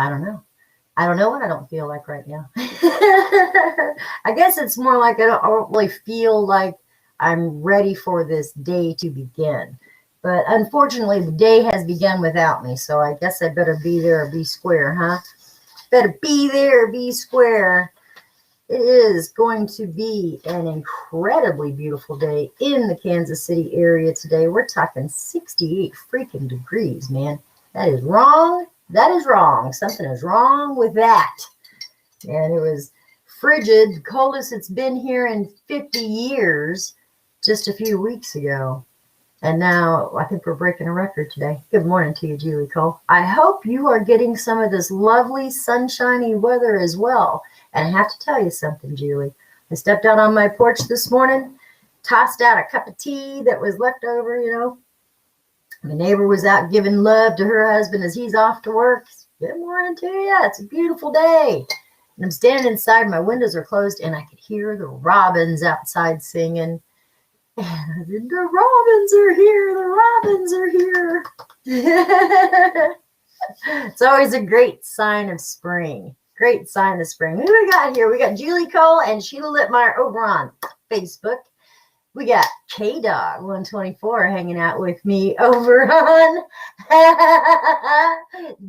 I don't know. I don't know what I don't feel like right now. I guess it's more like I don't really feel like I'm ready for this day to begin. But unfortunately, the day has begun without me. So I guess I better be there or be square, huh? Better be there or be square. It is going to be an incredibly beautiful day in the Kansas City area today. We're talking 68 freaking degrees, man. That is wrong. That is wrong. Something is wrong with that. And it was frigid, the coldest it's been here in 50 years just a few weeks ago. And now I think we're breaking a record today. Good morning to you, Julie Cole. I hope you are getting some of this lovely sunshiny weather as well. And I have to tell you something, Julie. I stepped out on my porch this morning, tossed out a cup of tea that was left over, you know. My neighbor was out giving love to her husband as he's off to work. Good morning to you. It's a beautiful day. And I'm standing inside. My windows are closed, and I could hear the robins outside singing. And I said, the robins are here. The robins are here. It's always a great sign of spring. Great sign of spring. Who we got here? We got Julie Cole and Sheila Littmeyer over on Facebook. We got K-Dog 124 hanging out with me over on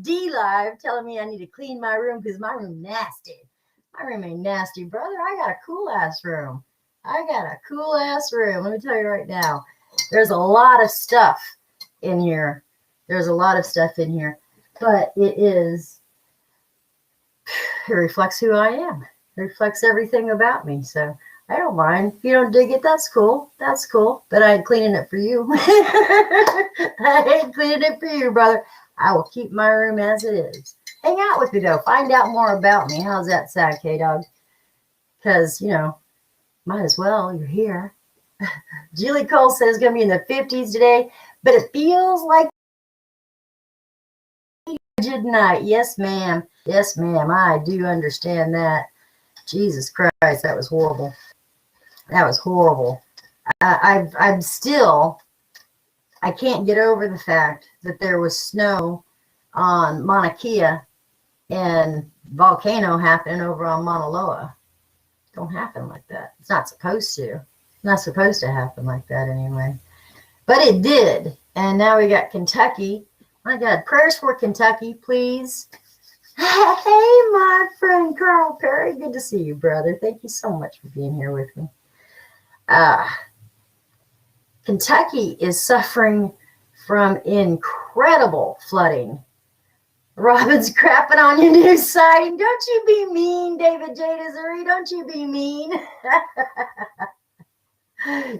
D-Live, telling me I need to clean my room because my room nasty. My room ain't nasty, brother. I got a cool-ass room. Let me tell you right now. There's a lot of stuff in here. But it reflects who I am. It reflects everything about me. So I don't mind. If you don't dig it, that's cool. But I ain't cleaning it for you. Brother. I will keep my room as it is. Hang out with me, though. Find out more about me. How's that sound, K-Dog? Because, might as well. You're here. Julie Cole says it's going to be in the 50s today, but it feels like frigid night. Yes, ma'am. I do understand that. Jesus Christ, that was horrible. I can't get over the fact that there was snow on Mauna Kea and volcano happening over on Mauna Loa. Don't happen like that. It's not supposed to. It's not supposed to happen like that anyway. But it did. And now we got Kentucky. My God, prayers for Kentucky, please. Hey, my friend Carl Perry. Good to see you, brother. Thank you so much for being here with me. Kentucky is suffering from incredible flooding. Robin's crapping on your new siding. Don't you be mean, David J. Desuri. Don't you be mean.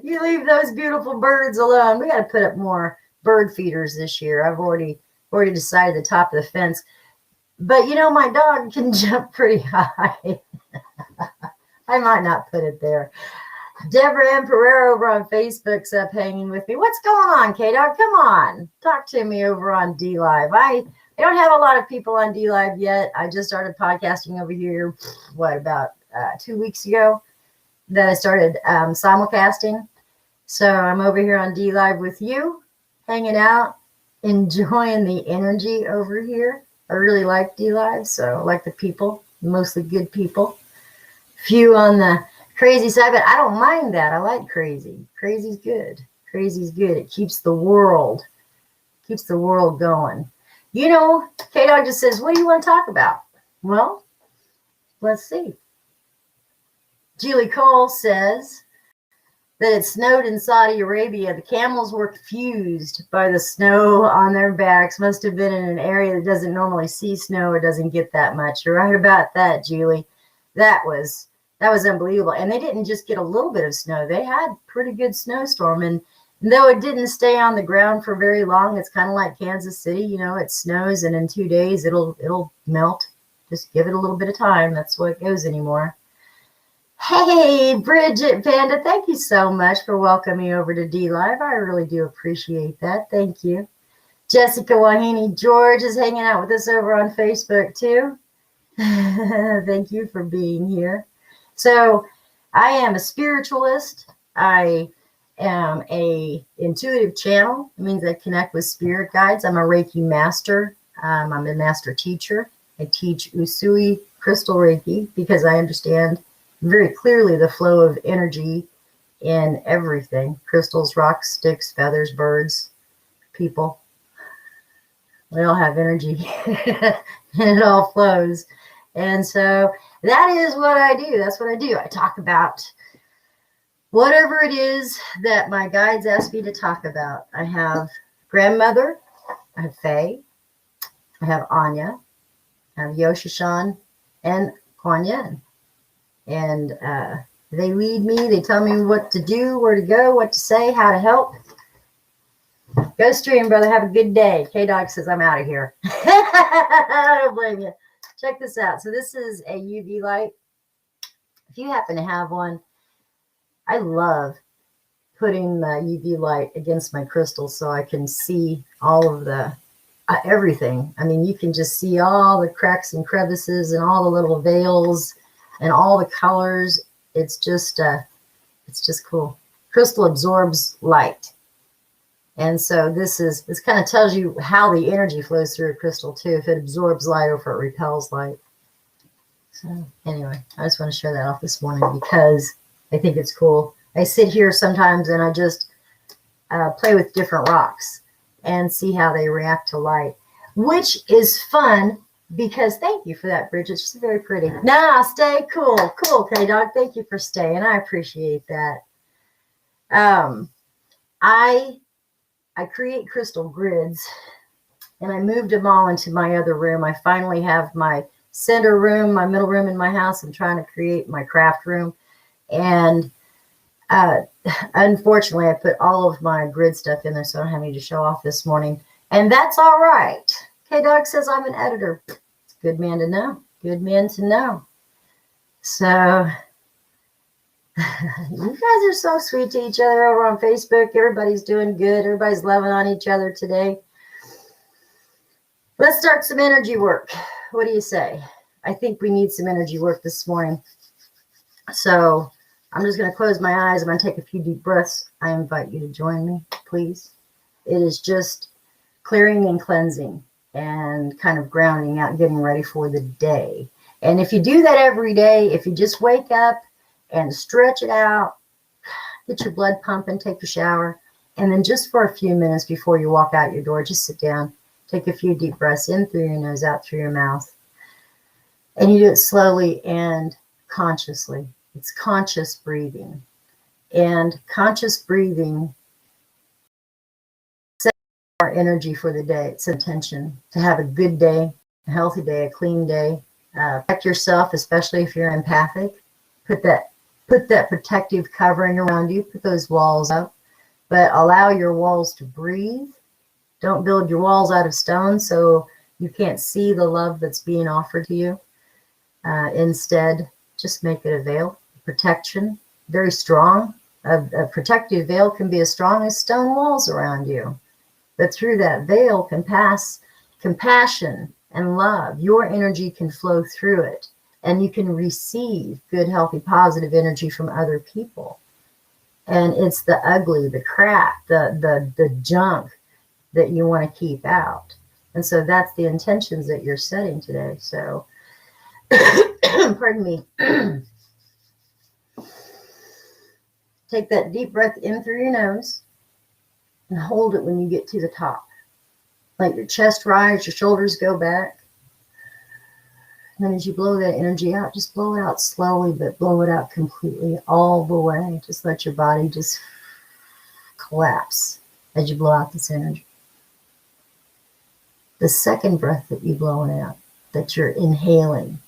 You leave those beautiful birds alone. We got to put up more bird feeders this year. I've already decided the top of the fence. But, my dog can jump pretty high. I might not put it there. Deborah M. Pereira over on Facebook's up hanging with me. What's going on, K-Dog? Come on. Talk to me over on D-Live. I don't have a lot of people on D-Live yet. I just started podcasting over here, about 2 weeks ago that I started simulcasting. So I'm over here on D-Live with you, hanging out, enjoying the energy over here. I really like D-Live, so I like the people, mostly good people. Few on the crazy side, but I don't mind that. I like crazy. Crazy's good. It keeps the world going. K-Dog just says, what do you want to talk about? Well, let's see. Julie Cole says that it snowed in Saudi Arabia. The camels were confused by the snow on their backs. Must have been in an area that doesn't normally see snow or doesn't get that much. You're right about that, Julie. That was unbelievable. And they didn't just get a little bit of snow. They had pretty good snowstorm. And though it didn't stay on the ground for very long, it's kind of like Kansas City. It snows and in 2 days it'll melt. Just give it a little bit of time. That's the way it goes anymore. Hey, Bridget Panda, thank you so much for welcoming me over to D-Live. I really do appreciate that. Thank you. Jessica Wahini George is hanging out with us over on Facebook too. Thank you for being here. So I am a spiritualist. I am a intuitive channel. It means I connect with spirit guides. I'm a Reiki master. I'm a master teacher. I teach Usui crystal Reiki because I understand very clearly the flow of energy in everything. Crystals, rocks, sticks, feathers, birds, people. We all have energy and it all flows. And so that is what I do. That's what I do. I talk about whatever it is that my guides ask me to talk about. I have grandmother, I have Faye, I have Anya, I have Yoshishan, and Kuan Yin. And they lead me. They tell me what to do, where to go, what to say, how to help. Go stream, brother. Have a good day. K-Dog says I'm out of here. I don't blame you. Check this out. So this is a UV light. If you happen to have one, I love putting the UV light against my crystals so I can see all of the everything. I mean, you can just see all the cracks and crevices and all the little veils and all the colors. It's just cool. Crystal absorbs light. And so this kind of tells you how the energy flows through a crystal too, if it absorbs light or if it repels light. So anyway, I just want to show that off this morning because I think it's cool. I sit here sometimes and I just play with different rocks and see how they react to light, which is fun because thank you for that, Bridget. She's very pretty. Nah, stay cool. Cool, K-Dog. Thank you for staying. I appreciate that. I create crystal grids and I moved them all into my other room. I finally have my center room, my middle room in my house. I'm trying to create my craft room. And unfortunately, I put all of my grid stuff in there, so I don't have any to show off this morning. And that's all right. K-Dog says I'm an editor. It's a good man to know. Good man to know. So you guys are so sweet to each other over on Facebook. Everybody's doing good. Everybody's loving on each other today. Let's start some energy work. What do you say? I think we need some energy work this morning. So I'm just going to close my eyes. I'm going to take a few deep breaths. I invite you to join me, please. It is just clearing and cleansing and kind of grounding out, getting ready for the day. And if you do that every day, if you just wake up and stretch it out, get your blood pumping, take your shower, and then just for a few minutes before you walk out your door, just sit down, take a few deep breaths in through your nose, out through your mouth. And you do it slowly and consciously. It's conscious breathing. And conscious breathing sets our energy for the day. It's intention to have a good day, a healthy day, a clean day. Protect yourself, especially if you're empathic. Put that protective covering around you. Put those walls up. But allow your walls to breathe. Don't build your walls out of stone so you can't see the love that's being offered to you. Instead, just make it a veil. Protection, very strong. A protective veil can be as strong as stone walls around you. But through that veil can pass compassion and love. Your energy can flow through it. And you can receive good, healthy, positive energy from other people. And it's the ugly, the crap, the junk that you want to keep out. And so that's the intentions that you're setting today. So, pardon me. Take that deep breath in through your nose and hold it when you get to the top. Let your chest rise, your shoulders go back. And then as you blow that energy out, just blow it out slowly, but blow it out completely all the way. Just let your body just collapse as you blow out this energy. The second breath that you blow out, that you're inhaling,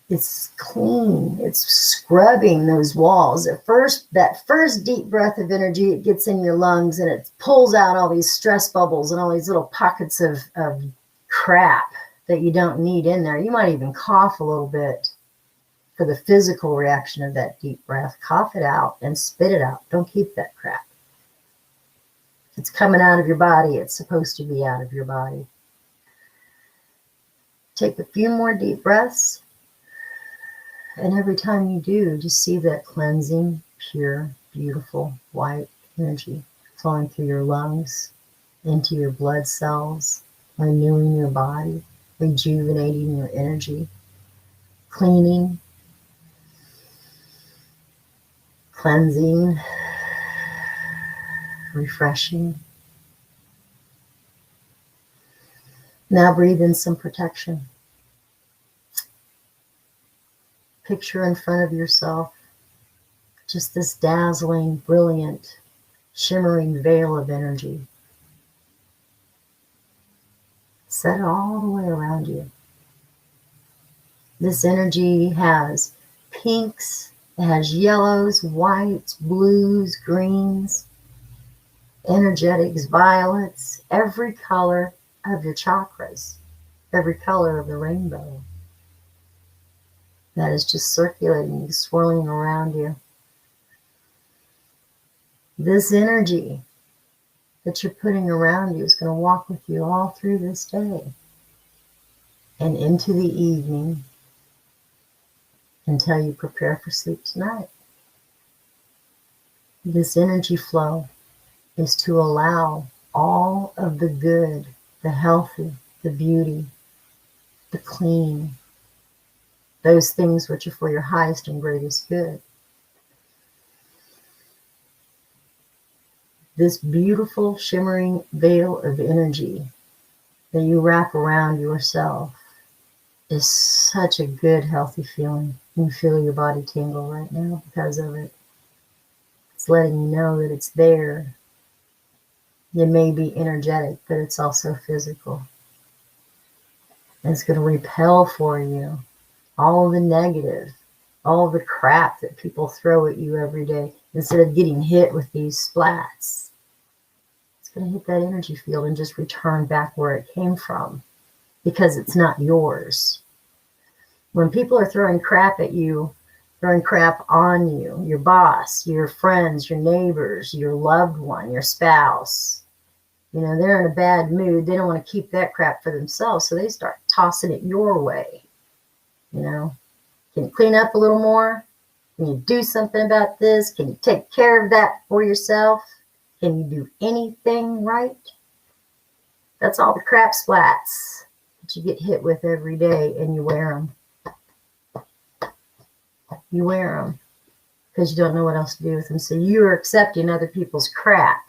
it's clean. It's scrubbing those walls. At first, that first deep breath of energy, it gets in your lungs and it pulls out all these stress bubbles and all these little pockets of crap that you don't need in there. You might even cough a little bit for the physical reaction of that deep breath. Cough it out and spit it out. Don't keep that crap. If it's coming out of your body, it's supposed to be out of your body. Take a few more deep breaths. And every time you do, just see that cleansing, pure, beautiful, white energy flowing through your lungs, into your blood cells, renewing your body, rejuvenating your energy, cleaning, cleansing, refreshing. Now breathe in some protection. Picture in front of yourself just this dazzling, brilliant, shimmering veil of energy. Set it all the way around you. This energy has pinks, it has yellows, whites, blues, greens, energetics, violets, every color of your chakras, every color of the rainbow. That is just circulating, swirling around you. This energy that you're putting around you is going to walk with you all through this day and into the evening until you prepare for sleep tonight. This energy flow is to allow all of the good, the healthy, the beauty, the clean, those things which are for your highest and greatest good. This beautiful shimmering veil of energy that you wrap around yourself is such a good, healthy feeling. You feel your body tingle right now because of it. It's letting you know that it's there. It may be energetic, but it's also physical. And it's going to repel for you all the negative, all the crap that people throw at you every day. Instead of getting hit with these splats, it's going to hit that energy field and just return back where it came from, because it's not yours. When people are throwing crap at you, throwing crap on you, your boss, your friends, your neighbors, your loved one, your spouse, they're in a bad mood. They don't want to keep that crap for themselves, so they start tossing it your way. Can you clean up a little more? Can you do something about this? Can you take care of that for yourself? Can you do anything right? That's all the crap splats that you get hit with every day, and you wear them. You wear them because you don't know what else to do with them. So you are accepting other people's crap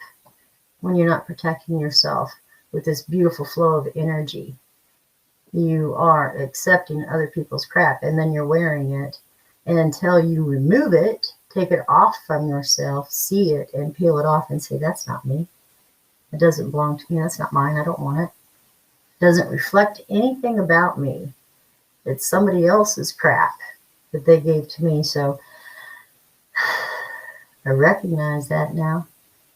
when you're not protecting yourself with this beautiful flow of energy. You are accepting other people's crap, and then you're wearing it. And until you remove it, take it off from yourself, see it, and peel it off and say, that's not me. It doesn't belong to me. That's not mine. I don't want it. It doesn't reflect anything about me. It's somebody else's crap that they gave to me. So I recognize that now,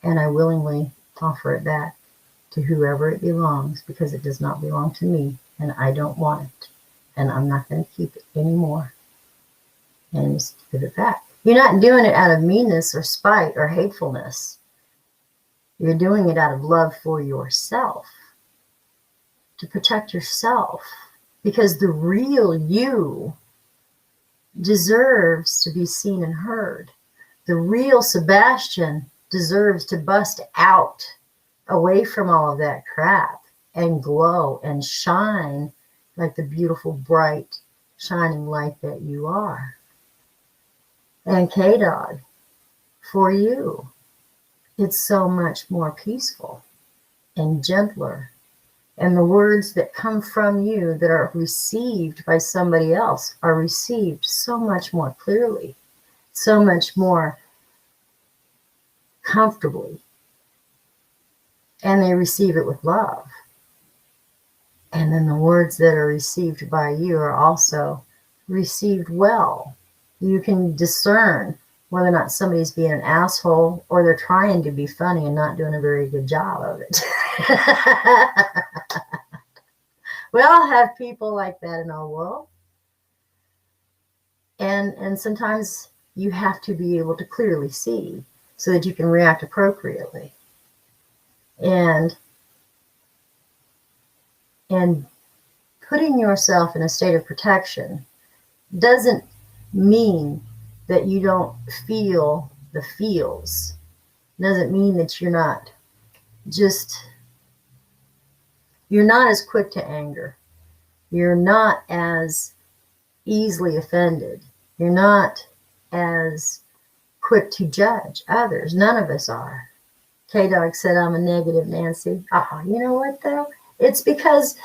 and I willingly offer it back to whoever it belongs, because it does not belong to me, and I don't want it, and I'm not going to keep it anymore. And just give it back. You're not doing it out of meanness or spite or hatefulness. You're doing it out of love for yourself, to protect yourself, because the real you deserves to be seen and heard. The real Sebastian deserves to bust out away from all of that crap and glow and shine like the beautiful, bright, shining light that you are. And K-Dog, for you, it's so much more peaceful and gentler. And the words that come from you that are received by somebody else are received so much more clearly, so much more comfortably. And they receive it with love. And then the words that are received by you are also received well. You can discern whether or not somebody's being an asshole or they're trying to be funny and not doing a very good job of it. We all have people like that in our world. And sometimes you have to be able to clearly see so that you can react appropriately. And putting yourself in a state of protection doesn't mean that you don't feel the feels. Doesn't mean that you're not just You're not as quick to anger. You're not as easily offended. You're not as quick to judge others. None of us are. K-Dog said I'm a negative Nancy. You know what though? It's because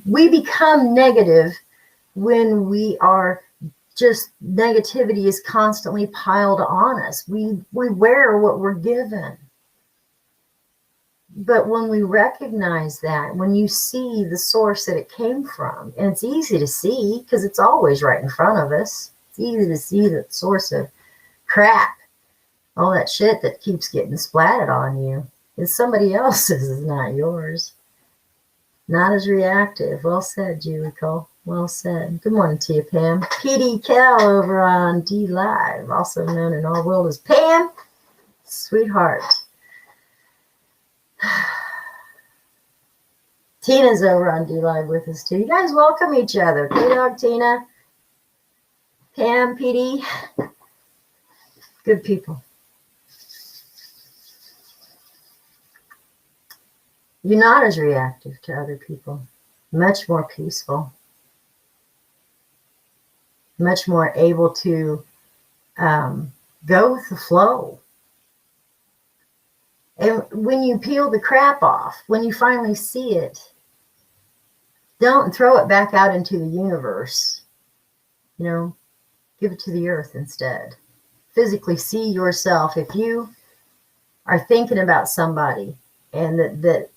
we become negative when we are just, negativity is constantly piled on us. We wear what we're given. But when we recognize that, when you see the source that it came from, and it's easy to see because it's always right in front of us. It's easy to see the source of crap. All that shit that keeps getting splatted on you is somebody else's, is not yours. Not as reactive. Well said, Julie Cole. Well said. Good morning to you, Pam. PD Cal over on D Live, also known in our world as Pam. Sweetheart. Tina's over on D Live with us too. You guys welcome each other. K-Dog, Tina, Pam, PD. Good people. You're not as reactive to other people. Much more peaceful. Much more able to go with the flow. And when you peel the crap off, when you finally see it, don't throw it back out into the universe. You know, give it to the earth instead. Physically see yourself. If you are thinking about somebody and that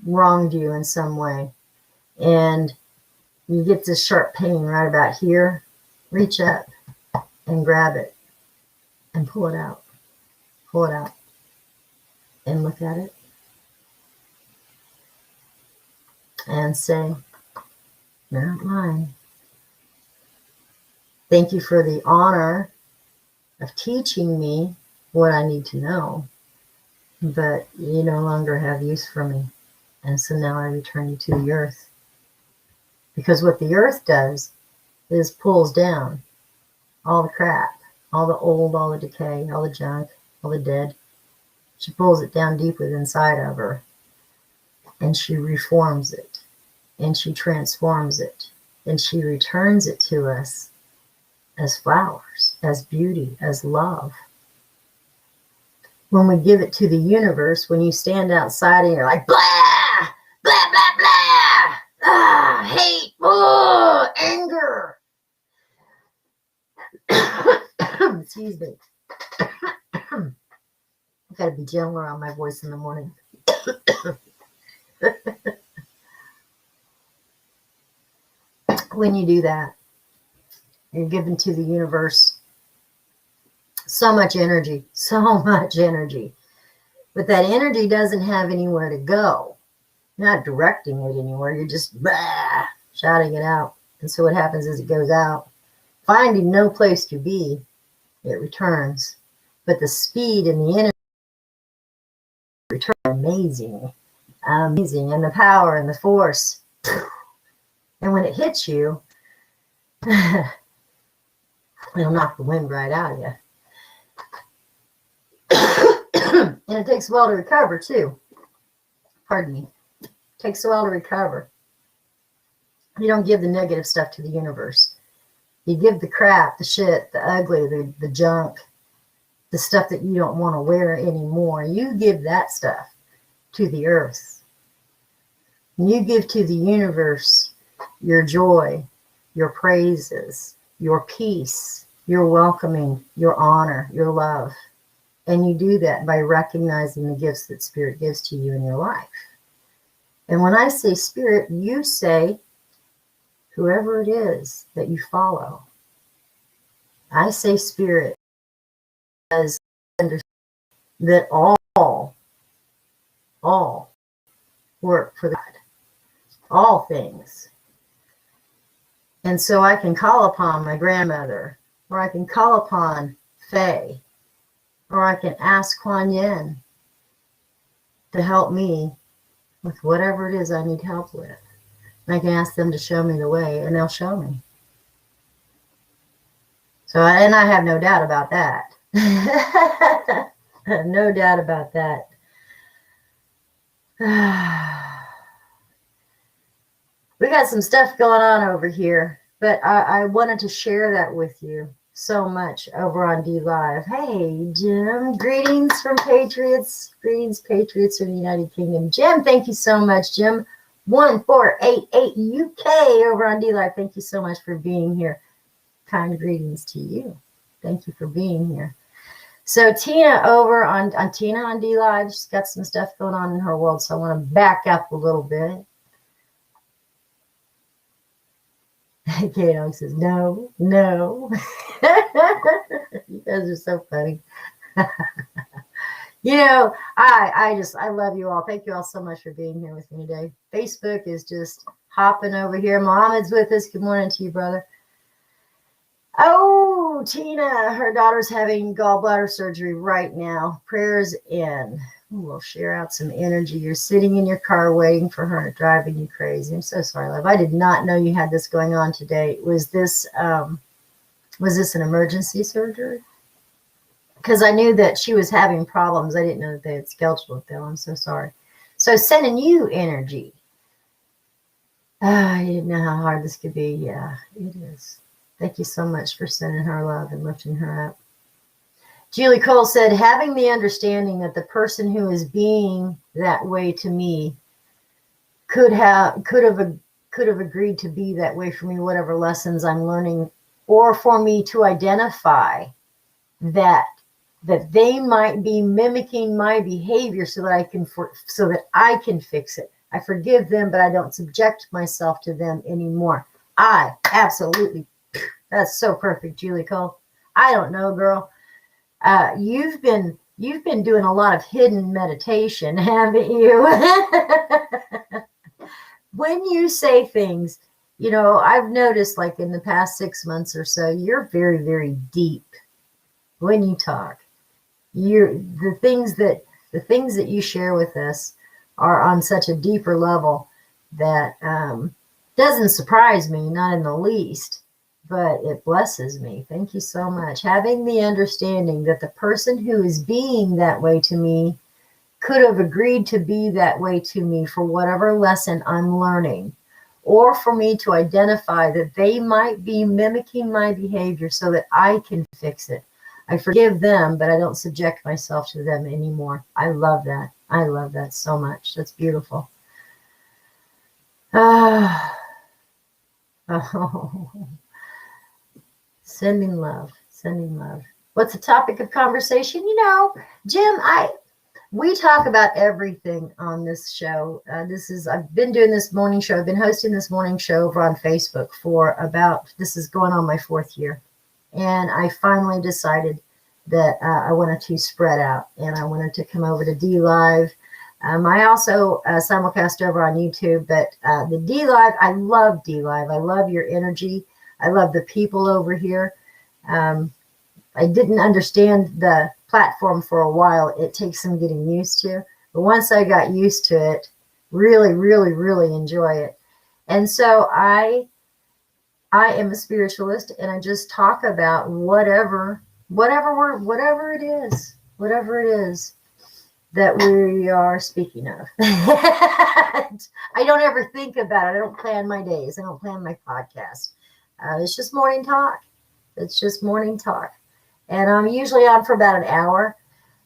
wronged you in some way, and you get this sharp pain right about here, reach up and grab it and pull it out. Pull it out. And look at it and say, you're not mine. Thank you for the honor of teaching me what I need to know, but you no longer have use for me. And so now I return you to the earth. Because what the earth does is pulls down all the crap, all the old, all the decay, all the junk, all the dead. She pulls it down deep within inside of her, and she reforms it, and she transforms it, and she returns it to us as flowers, as beauty, as love. When we give it to the universe, when you stand outside and you're like, blah, blah, blah, blah, hate, anger. Excuse me. I've got to be gentler on my voice in the morning. When you do that, you're giving to the universe so much energy, so much energy. But that energy doesn't have anywhere to go. You're not directing it anywhere. You're just shouting it out. And so what happens is it goes out. Finding no place to be, it returns. But the speed and the energy return amazing. Amazing. And the power and the force. And when it hits you, it'll knock the wind right out of you. And it takes a while to recover too. Pardon me. It takes a while to recover. You don't give the negative stuff to the universe. You give the crap, the shit, the ugly, the junk, the stuff that you don't want to wear anymore. You give that stuff to the earth. You give to the universe your joy, your praises, your peace, your welcoming, your honor, your love. And you do that by recognizing the gifts that Spirit gives to you in your life. And when I say Spirit, you say whoever it is that you follow. I say Spirit as that all work for God. All things. And so I can call upon my grandmother, or I can call upon Faye, or I can ask Kuan Yin to help me with whatever it is I need help with. And I can ask them to show me the way, and they'll show me. So, and I have no doubt about that. No doubt about that. We got some stuff going on over here, but I wanted to share that with you so much over on D Live. Hey, Jim. Greetings from Patriots. Greetings, Patriots from the United Kingdom. Jim, thank you so much. Jim 1488 UK over on D Live. Thank you so much for being here. Kind greetings to you. Thank you for being here. So Tina over on Tina on D Live, she's got some stuff going on in her world, so I want to back up a little bit. Kato says, no. You guys are so funny. I love you all. Thank you all so much for being here with me today. Facebook is just hopping over here. Mohammed's with us. Good morning to you, brother. Oh, Tina, her daughter's having gallbladder surgery right now. Prayers in. We'll share out some energy. You're sitting in your car waiting for her, driving you crazy. I'm so sorry, love. I did not know you had this going on today. Was this an emergency surgery? Because I knew that she was having problems. I didn't know that they had scheduled it, though. I'm so sorry. So sending you energy. I didn't know how hard this could be. Yeah, it is. Thank you so much for sending her love and lifting her up. Julie Cole said, having the understanding that the person who is being that way to me could have agreed to be that way for me, whatever lessons I'm learning, or for me to identify that they might be mimicking my behavior so that I can fix it. I forgive them, but I don't subject myself to them anymore. I absolutely, that's so perfect, Julie Cole. I don't know, girl. You've been doing a lot of hidden meditation, haven't you? When you say things, I've noticed, like in the past 6 months or so, you're very, very deep when you talk. The things that you share with us are on such a deeper level that doesn't surprise me, not in the least. But it blesses me. Thank you so much. Having the understanding that the person who is being that way to me could have agreed to be that way to me for whatever lesson I'm learning, or for me to identify that they might be mimicking my behavior so that I can fix it. I forgive them, but I don't subject myself to them anymore. I love that. I love that so much. That's beautiful. Oh. Sending love. What's the topic of conversation? Jim, we talk about everything on this show. I've been doing this morning show. I've been hosting this morning show over on Facebook this is going on my 4th year. And I finally decided that I wanted to spread out and I wanted to come over to D Live. I also simulcast over on YouTube, but the D Live, I love D Live. I love your energy. I love the people over here. I didn't understand the platform for a while. It takes some getting used to. But once I got used to it, really, really, really enjoy it. And so I am a spiritualist, and I just talk about whatever it is that we are speaking of. I don't ever think about it. I don't plan my days. I don't plan my podcast. It's just morning talk. And I'm usually on for about an hour.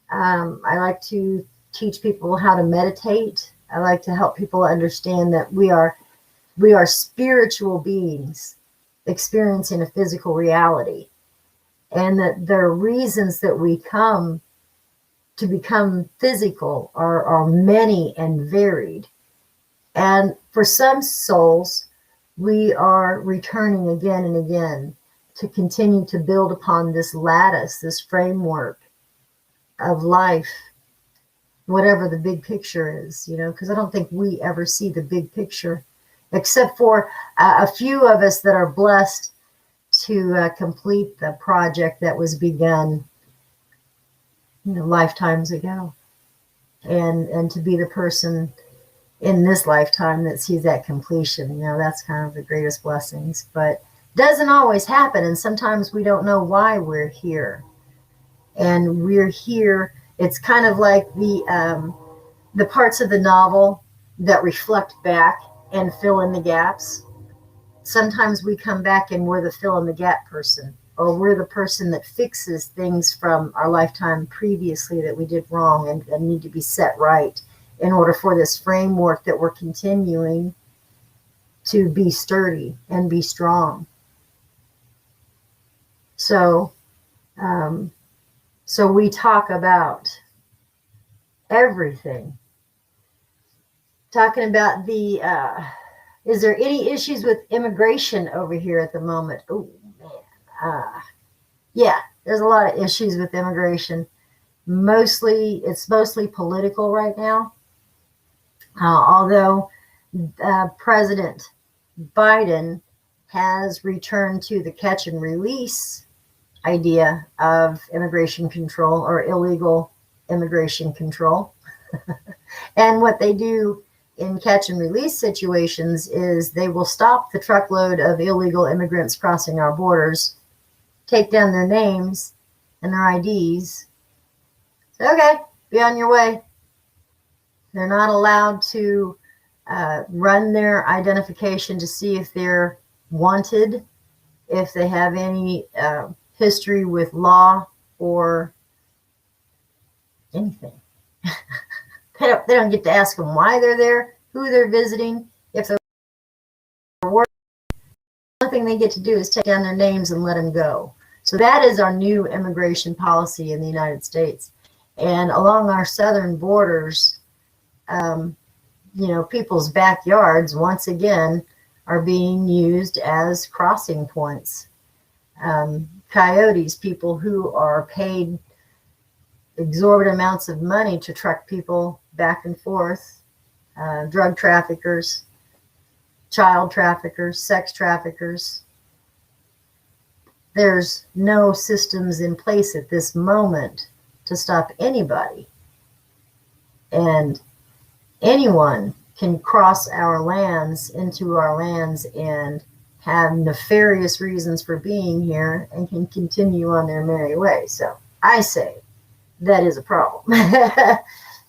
I like to teach people how to meditate. I like to help people understand that we are spiritual beings experiencing a physical reality. And that the reasons that we come to become physical are many and varied. And for some souls, we are returning again and again to continue to build upon this lattice, this framework of life, whatever the big picture is, because I don't think we ever see the big picture, except for a few of us that are blessed to complete the project that was begun, lifetimes ago, and to be the person in this lifetime that sees that completion. That's kind of the greatest blessings, but doesn't always happen. And sometimes we don't know why we're here. And we're here. It's kind of like the parts of the novel that reflect back. and fill in the gaps. Sometimes we come back and we're the fill in the gap person, or we're the person that fixes things from our lifetime previously that we did wrong and need to be set right in order for this framework that we're continuing to be sturdy and be strong. So, so we talk about everything. Talking about the, is there any issues with immigration over here at the moment? Oh, man. Yeah, there's a lot of issues with immigration. It's mostly political right now. Although President Biden has returned to the catch and release idea of immigration control, or illegal immigration control. And what they do in catch and release situations is they will stop the truckload of illegal immigrants crossing our borders, take down their names and their IDs. Say, okay, be on your way. They're not allowed to run their identification to see if they're wanted, if they have any history with law or anything. They don't get to ask them why they're there, who they're visiting, if they're working. The only thing they get to do is take down their names and let them go. So that is our new immigration policy in the United States. And along our southern borders, people's backyards, once again, are being used as crossing points. Coyotes, people who are paid exorbitant amounts of money to truck people back and forth, drug traffickers, child traffickers, sex traffickers. There's no systems in place at this moment to stop anybody. And anyone can cross our lands into our lands and have nefarious reasons for being here and can continue on their merry way. So I say that is a problem.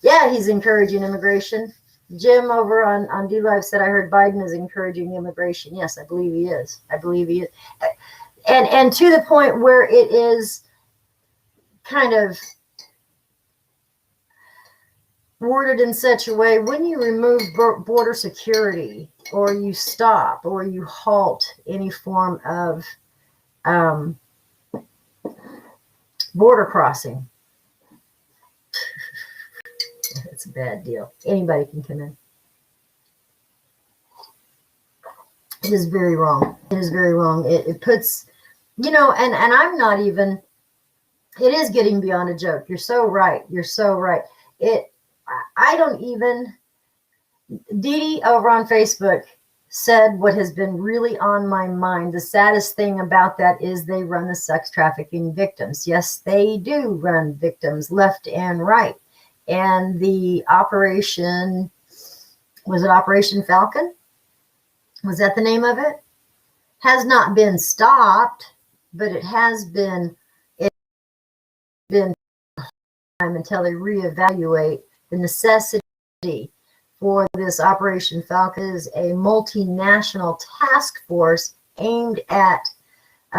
Yeah, he's encouraging immigration. Jim over on D-Live said, I heard Biden is encouraging immigration. Yes, I believe he is. I believe he is. And to the point where it is kind of worded in such a way, when you remove border security, or you stop or you halt any form of border crossing, it's a bad deal. Anybody can come in. It is very wrong. It is very wrong. It puts, and I'm not even, it is getting beyond a joke. You're so right. You're so right. I don't even, Dee Dee over on Facebook said what has been really on my mind. The saddest thing about that is they run the sex trafficking victims. Yes, they do run victims left and right. And the operation, was it Operation Falcon? Was that the name of it? Has not been stopped, but it has been time until they reevaluate the necessity for this Operation Falcon. Is a multinational task force aimed at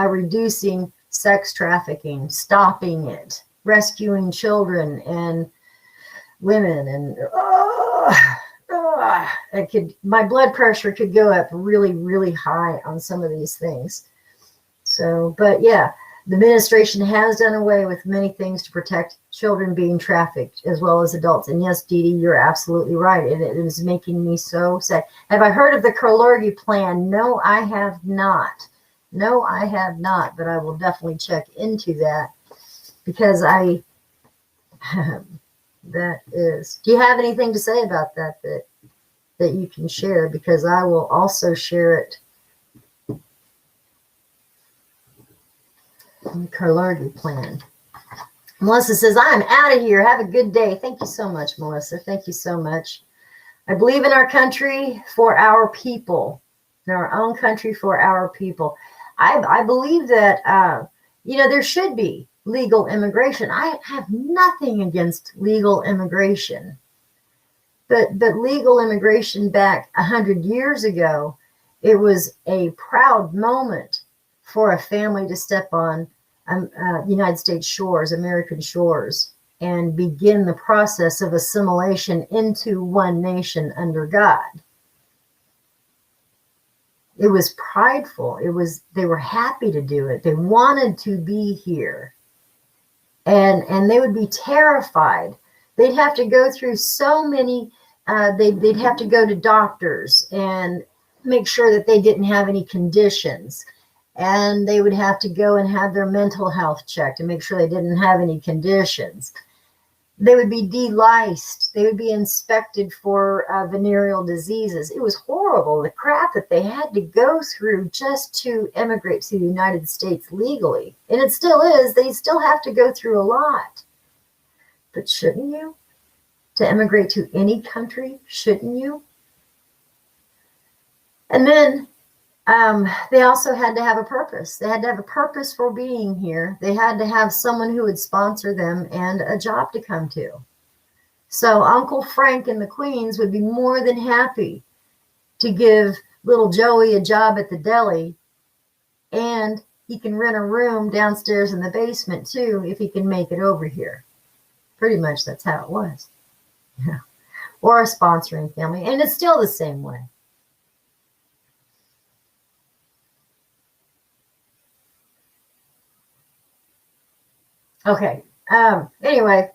reducing sex trafficking, stopping it, rescuing children and women, and my blood pressure could go up really, really high on some of these things. So, but yeah, the administration has done away with many things to protect children being trafficked as well as adults. And yes, Dee Dee, you're absolutely right. And it is making me so sad. Have I heard of the Kalergi plan? No, I have not. No, I have not, but I will definitely check into that, because that is, do you have anything to say about that you can share? Because I will also share it. The Kalergi plan. Melissa says, I'm out of here. Have a good day. Thank you so much, Melissa. Thank you so much. I believe in our country for our people, in our own country for our people. I believe that, there should be legal immigration. I have nothing against legal immigration. But legal immigration back 100 years ago, it was a proud moment for a family to step on United States shores, American shores, and begin the process of assimilation into one nation under God. It was prideful. They were happy to do it. They wanted to be here. And they would be terrified. They'd have to go through so many, they'd have to go to doctors and make sure that they didn't have any conditions. And they would have to go and have their mental health checked and make sure they didn't have any conditions. They would be deliced. They would be inspected for venereal diseases. It was horrible, the crap that they had to go through just to immigrate to the United States legally. And it still is. They still have to go through a lot. But shouldn't you? To immigrate to any country, shouldn't you? And then they also had to have a purpose. They had to have a purpose for being here. They had to have someone who would sponsor them and a job to come to. So Uncle Frank and the Queens would be more than happy to give little Joey a job at the deli, and he can rent a room downstairs in the basement too if he can make it over here. Pretty much that's how it was. Yeah. Or a sponsoring family. And it's still the same way. Okay. Anyway,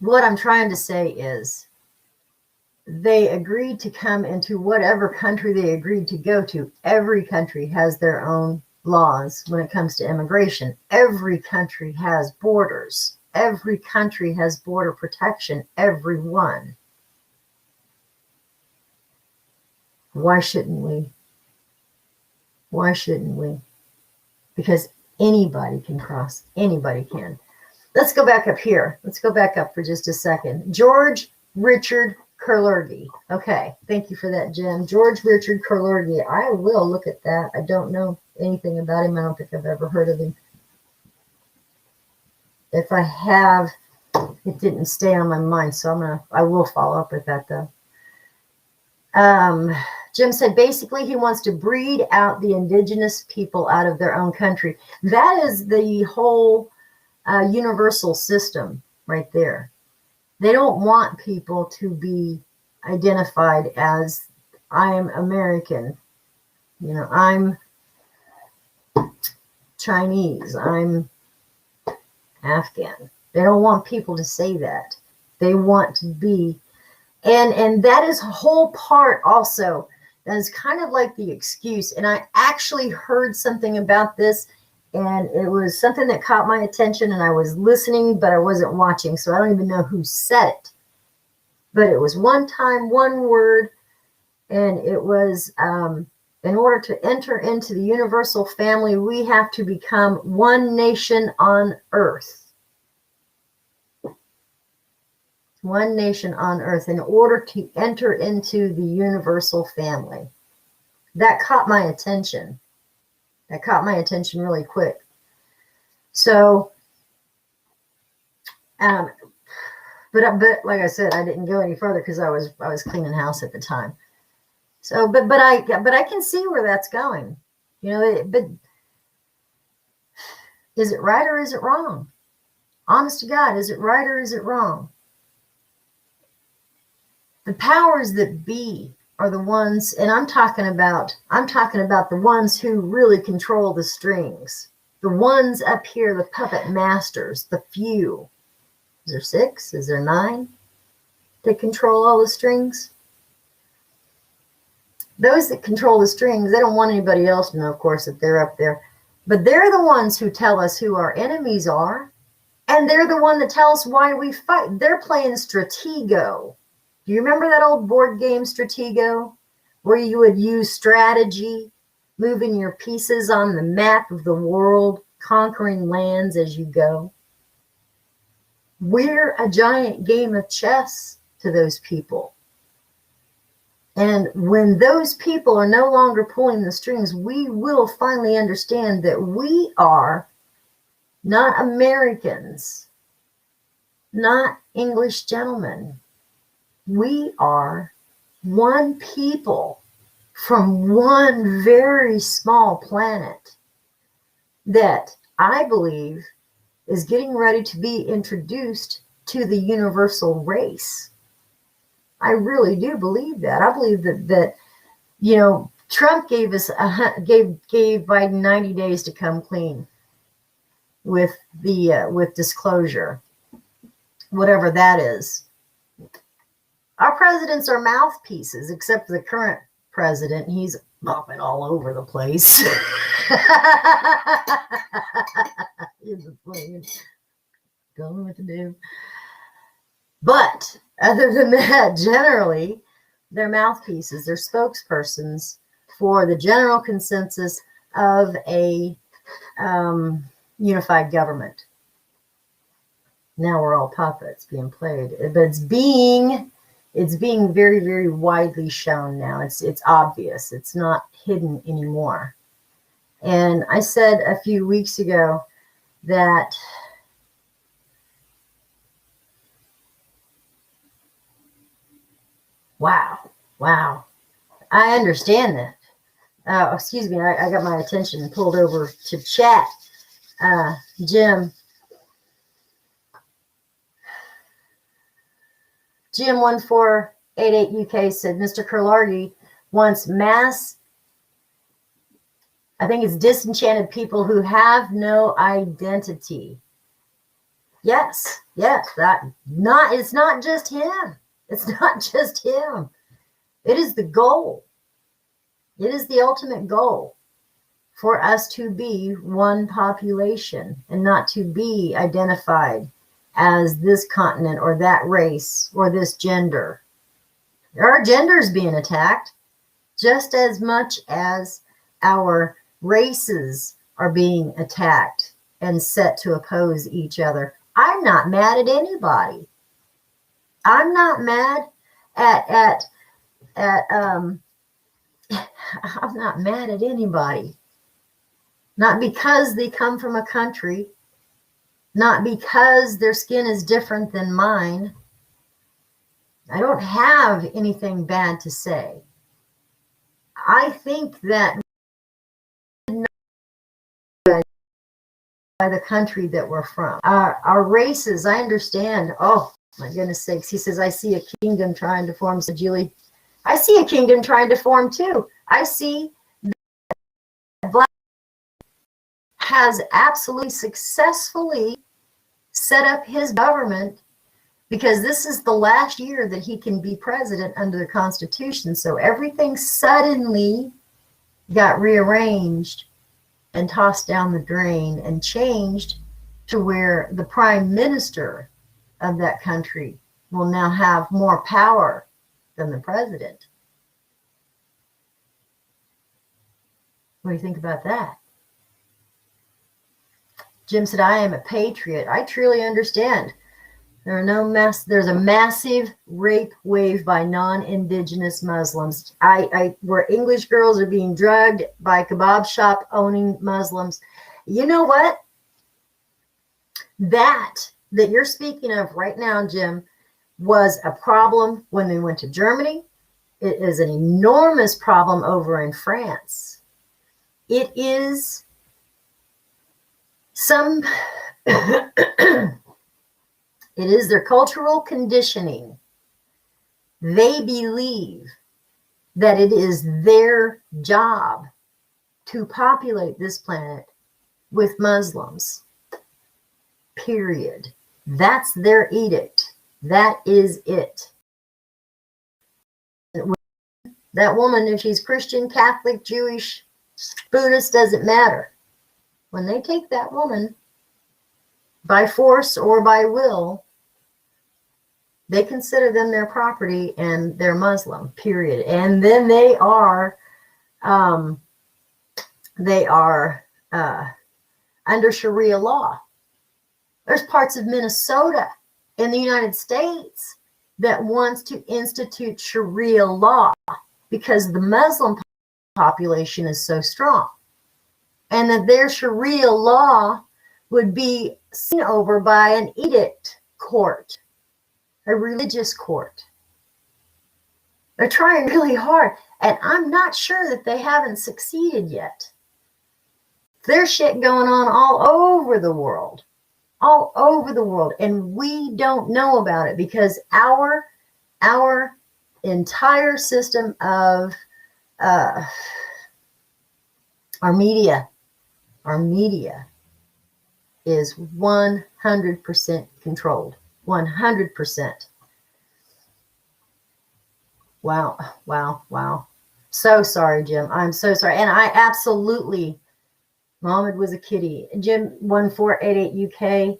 what I'm trying to say is they agreed to come into whatever country they agreed to go to. Every country has their own laws when it comes to immigration. Every country has borders. Every country has border protection. Every one. Why shouldn't we? Why shouldn't we? Because anybody can cross. Anybody can. Let's go back up here. Let's go back up for just a second. George Richard Kurlergi. Okay, thank you for that, Jen. George Richard Kurlergi. I will look at that. I don't know anything about him. I don't think I've ever heard of him. If I have, it didn't stay on my mind, so I will follow up with that though. Jim said basically he wants to breed out the indigenous people out of their own country. That is the whole universal system right there. They don't want people to be identified as I'm American, you know, I'm Chinese, I'm Afghan. They don't want people to say that. They want to be, and that is a whole part also. That is kind of like the excuse. And I actually heard something about this, and it was something that caught my attention, and I was listening, but I wasn't watching, so I don't even know who said it. But it was one time, one word, and it was, in order to enter into the universal family, we have to become one nation on earth. One nation on earth in order to enter into the universal family. That caught my attention. That caught my attention really quick. So, but like I said, I didn't go any further because I was cleaning house at the time. So, but I can see where that's going. You know, but is it right or is it wrong? Honest to God, is it right or is it wrong? The powers that be are the ones, and I'm talking about the ones who really control the strings. The ones up here, the puppet masters, the few. Is there 6? Is there 9 that control all the strings? Those that control the strings, they don't want anybody else to know, of course, that they're up there. But they're the ones who tell us who our enemies are. And they're the one that tell us why we fight. They're playing Stratego. Do you remember that old board game, Stratego, where you would use strategy, moving your pieces on the map of the world, conquering lands as you go? We're a giant game of chess to those people. And when those people are no longer pulling the strings, we will finally understand that we are not Americans, not English gentlemen. We are one people from one very small planet that I believe is getting ready to be introduced to the universal race. I really do believe that. I believe that Trump gave Biden 90 days to come clean with disclosure, whatever that is. Our presidents are mouthpieces, except for the current president. He's bopping all over the place. Don't know what to do. But other than that, generally, they're mouthpieces. They're spokespersons for the general consensus of a unified government. Now we're all puppets being played, but it's being very, very widely shown now. It's obvious. It's not hidden anymore. And I said a few weeks ago that wow, I understand that. Excuse me, I got my attention pulled over to chat. Jim 1488 UK said Mr. Kurlargi wants mass, I think it's disenchanted people who have no identity. Yes, it's not just him. It's not just him. It is the goal. It is the ultimate goal for us to be one population and not to be identified as this continent or that race or this gender. Our gender is being attacked just as much as our races are being attacked and set to oppose each other. I'm not mad at anybody. I'm not mad at I'm not mad at anybody. Not because they come from a country, not because their skin is different than mine. I don't have anything bad to say. I think that by the country that we're from, our races, I understand. Oh, my goodness sakes. He says, I see a kingdom trying to form. So Julie, I see a kingdom trying to form too. I see that Black has absolutely successfully set up his government because this is the last year that he can be president under the Constitution. So everything suddenly got rearranged and tossed down the drain and changed to where the prime minister of that country will now have more power than the president. What do you think about that? Jim said, I am a patriot. I truly understand. There's a massive rape wave by non-indigenous Muslims. Where English girls are being drugged by kebab shop owning Muslims. You know what? That you're speaking of right now, Jim, was a problem when they went to Germany. It is an enormous problem over in France. It is it is their cultural conditioning. They believe that it is their job to populate this planet with Muslims. Period. That's their edict. That is it. That woman, if she's Christian, Catholic, Jewish, Buddhist, doesn't matter. When they take that woman by force or by will, they consider them their property and they're Muslim, period. And then they are under Sharia law. There's parts of Minnesota in the United States that wants to institute Sharia law because the Muslim population is so strong. And that their Sharia law would be seen over by an edict court, a religious court. They're trying really hard. And I'm not sure that they haven't succeeded yet. There's shit going on all over the world. All over the world. And we don't know about it because our entire system of our media is 100% controlled. 100%. Wow. So sorry, Jim. I'm so sorry. And I absolutely, Mohammed was a kitty. Jim 1488 UK.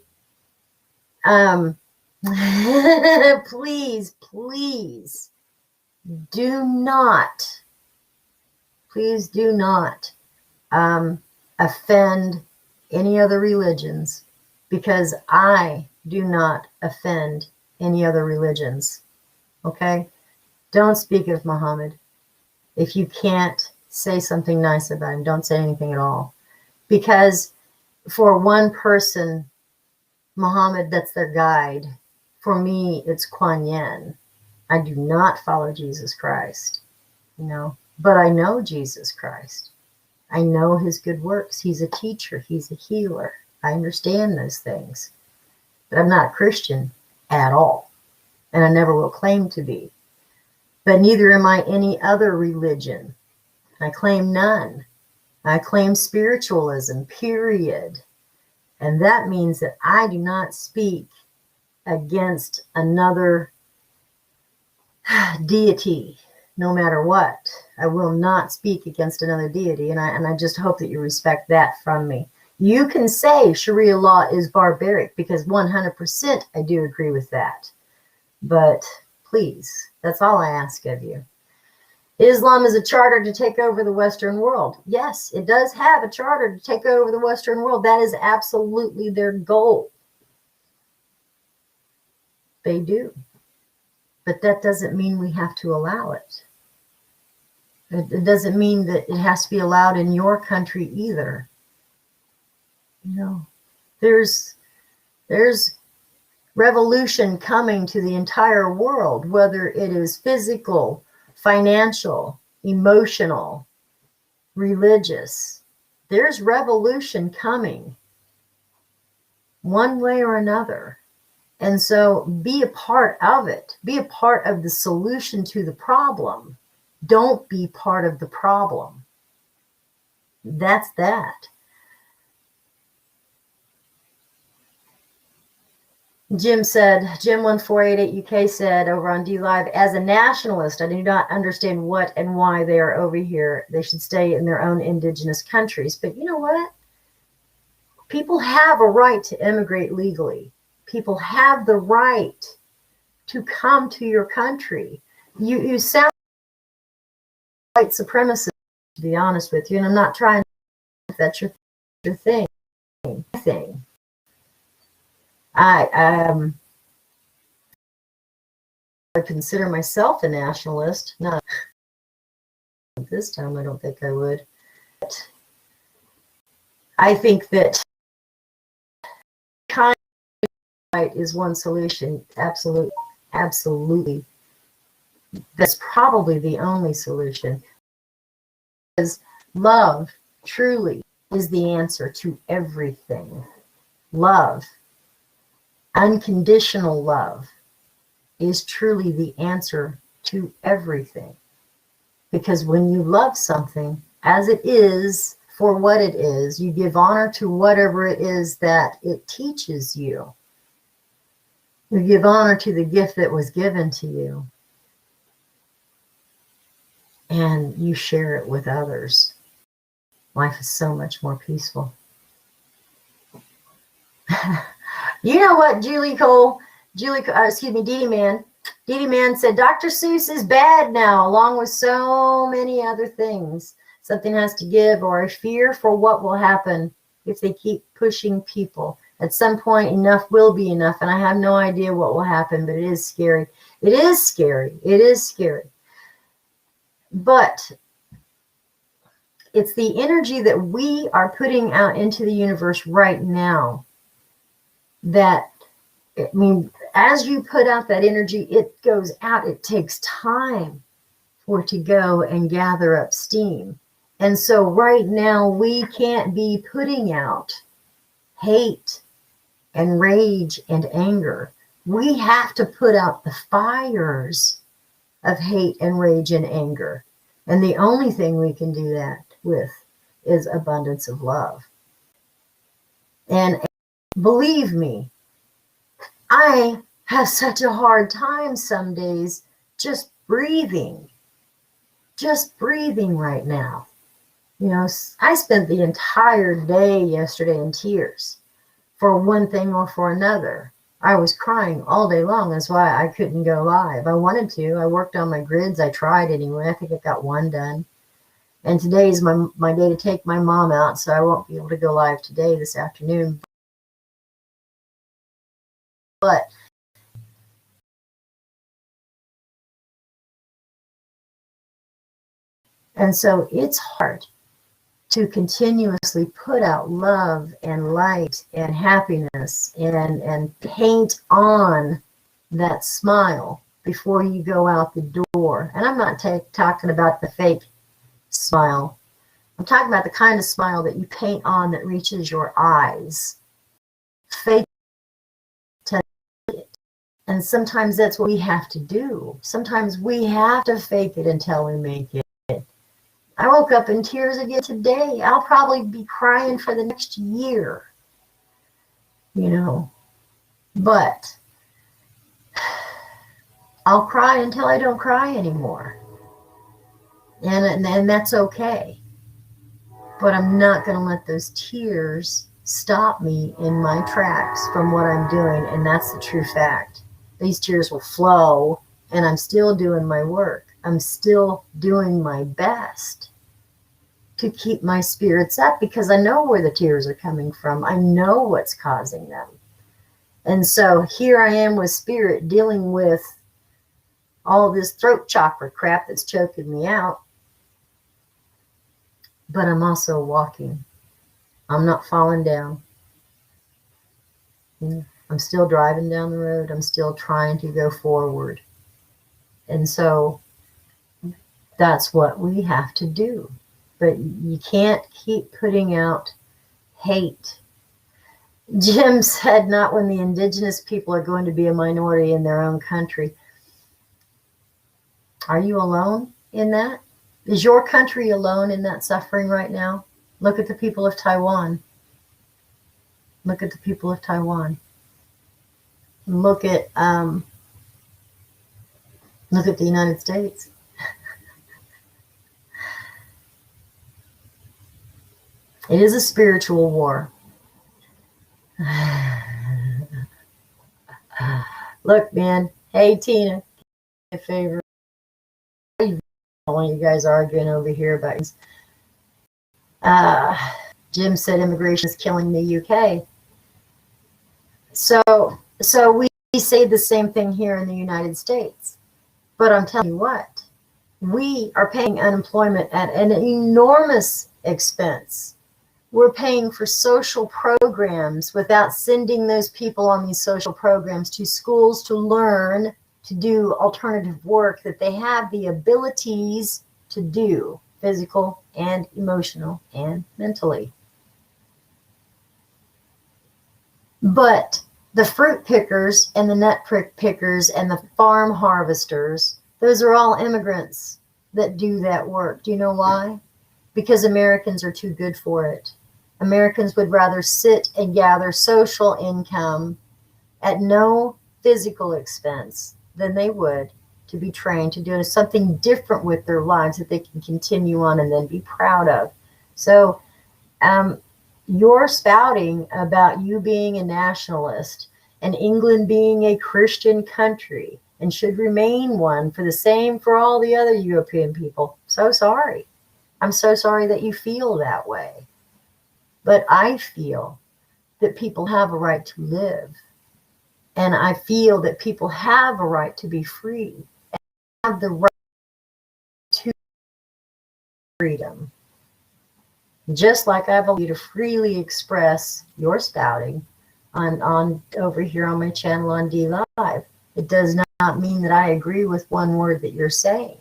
Please do not offend any other religions, because I do not offend any other religions. Okay? Don't speak of Muhammad. If you can't say something nice about him, don't say anything at all. Because for one person, Muhammad, that's their guide. For me, it's Kuan Yin. I do not follow Jesus Christ, but I know Jesus Christ. I know his good works. He's a teacher. He's a healer. I understand those things. But I'm not a Christian at all. And I never will claim to be. But neither am I any other religion. I claim none. I claim spiritualism, period. And that means that I do not speak against another deity, no matter what. I will not speak against another deity, and I just hope that you respect that from me. You can say Sharia law is barbaric, because 100% I do agree with that. But please, that's all I ask of you. Islam is a charter to take over the Western world. Yes, it does have a charter to take over the Western world. That is absolutely their goal. They do. But that doesn't mean we have to allow it. It doesn't mean that it has to be allowed in your country either. There's revolution coming to the entire world, whether it is physical, financial, emotional, religious. There's revolution coming one way or another. And so be a part of it. Be a part of the solution to the problem. Don't be part of the problem. That's that. Jim 1488 UK said over on D Live, as a nationalist, I do not understand what and why they are over here. They should stay in their own indigenous countries. But you know what? People have a right to immigrate legally. People have the right to come to your country. You sound white supremacist, to be honest with you, and I'm not trying to, if that's your thing. I consider myself a nationalist. Not this time, I don't think I would. But I think that kind of right is one solution. Absolutely. That's probably the only solution. Because love truly is the answer to everything. Love, unconditional love, is truly the answer to everything. Because when you love something as it is, for what it is, you give honor to whatever it is that it teaches you. You give honor to the gift that was given to you. And you share it with others. Life is so much more peaceful. You know what, Dee Man said, Dr. Seuss is bad now, along with so many other things. Something has to give, or a fear for what will happen if they keep pushing people. At some point, enough will be enough, and I have no idea what will happen, but it is scary. It is scary. It is scary. But it's the energy that we are putting out into the universe right now that, I mean, as you put out that energy, it goes out. It takes time. for it to go and gather up steam. And so right now we can't be putting out hate and rage and anger. We have to put out the fires of hate and rage and anger. And the only thing we can do that with is abundance of love. And believe me, I have such a hard time some days just breathing right now. You know, I spent the entire day yesterday in tears for one thing or for another. I was crying all day long. That's why I couldn't go live. I wanted to. I worked on my grids. I tried anyway. I think I got one done. And today is my day to take my mom out, so I won't be able to go live today, this afternoon. But and so it's hard to continuously put out love and light and happiness and paint on that smile before you go out the door. And I'm not talking about the fake smile. I'm talking about the kind of smile that you paint on that reaches your eyes. Fake it. And sometimes that's what we have to do. Sometimes we have to fake it until we make it. I woke up in tears again today. I'll probably be crying for the next year, you know, but I'll cry until I don't cry anymore. And that's okay. But I'm not going to let those tears stop me in my tracks from what I'm doing. And that's the true fact. These tears will flow, and I'm still doing my work. I'm still doing my best to keep my spirits up because I know where the tears are coming from. I know what's causing them. And so here I am with spirit dealing with all this throat chakra crap that's choking me out. But I'm also walking. I'm not falling down. I'm still driving down the road. I'm still trying to go forward. And so that's what we have to do. But you can't keep putting out hate. Jim said, not when the indigenous people are going to be a minority in their own country. Are you alone in that? Is your country alone in that suffering right now? Look at the people of Taiwan. Look at the people of Taiwan. Look at the United States. It is a spiritual war. Look, man. Hey, Tina. A favor. One of you guys arguing over here about Jim said immigration is killing the UK. So we say the same thing here in the United States. But I'm telling you what, we are paying unemployment at an enormous expense. We're paying for social programs without sending those people on these social programs to schools to learn to do alternative work that they have the abilities to do, physical and emotional and mentally. But the fruit pickers and the nut pickers and the farm harvesters, those are all immigrants that do that work. Do you know why? Because Americans are too good for it. Americans would rather sit and gather social income at no physical expense than they would to be trained to do something different with their lives that they can continue on and then be proud of. So you're spouting about you being a nationalist and England being a Christian country and should remain one for the same for all the other European people. So sorry. I'm so sorry that you feel that way. But I feel that people have a right to live. And I feel that people have a right to be free and have the right to freedom. Just like I believe to freely express your spouting on over here on my channel on D Live. It does not mean that I agree with one word that you're saying.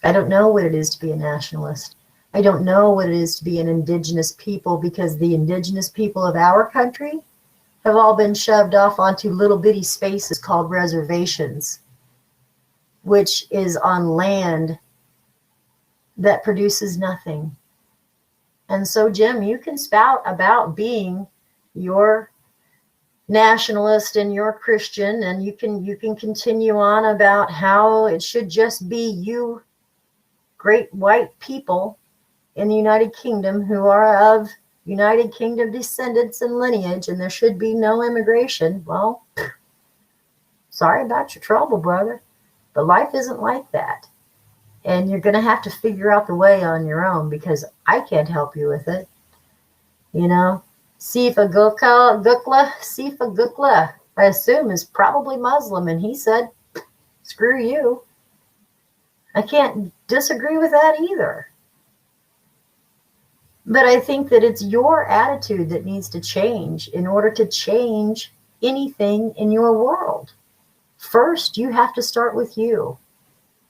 I don't know what it is to be a nationalist. I don't know what it is to be an indigenous people, because the indigenous people of our country have all been shoved off onto little bitty spaces called reservations, which is on land that produces nothing. And so, Jim, you can spout about being your nationalist and your Christian, and you can continue on about how it should just be you great white people in the United Kingdom who are of United Kingdom descendants and lineage, and there should be no immigration. Well, sorry about your trouble, brother, but life isn't like that. And you're going to have to figure out the way on your own, because I can't help you with it. You know, Sifa Gukla, I assume, is probably Muslim, and he said, screw you. I can't disagree with that either. But I think that it's your attitude that needs to change in order to change anything in your world. First, you have to start with you.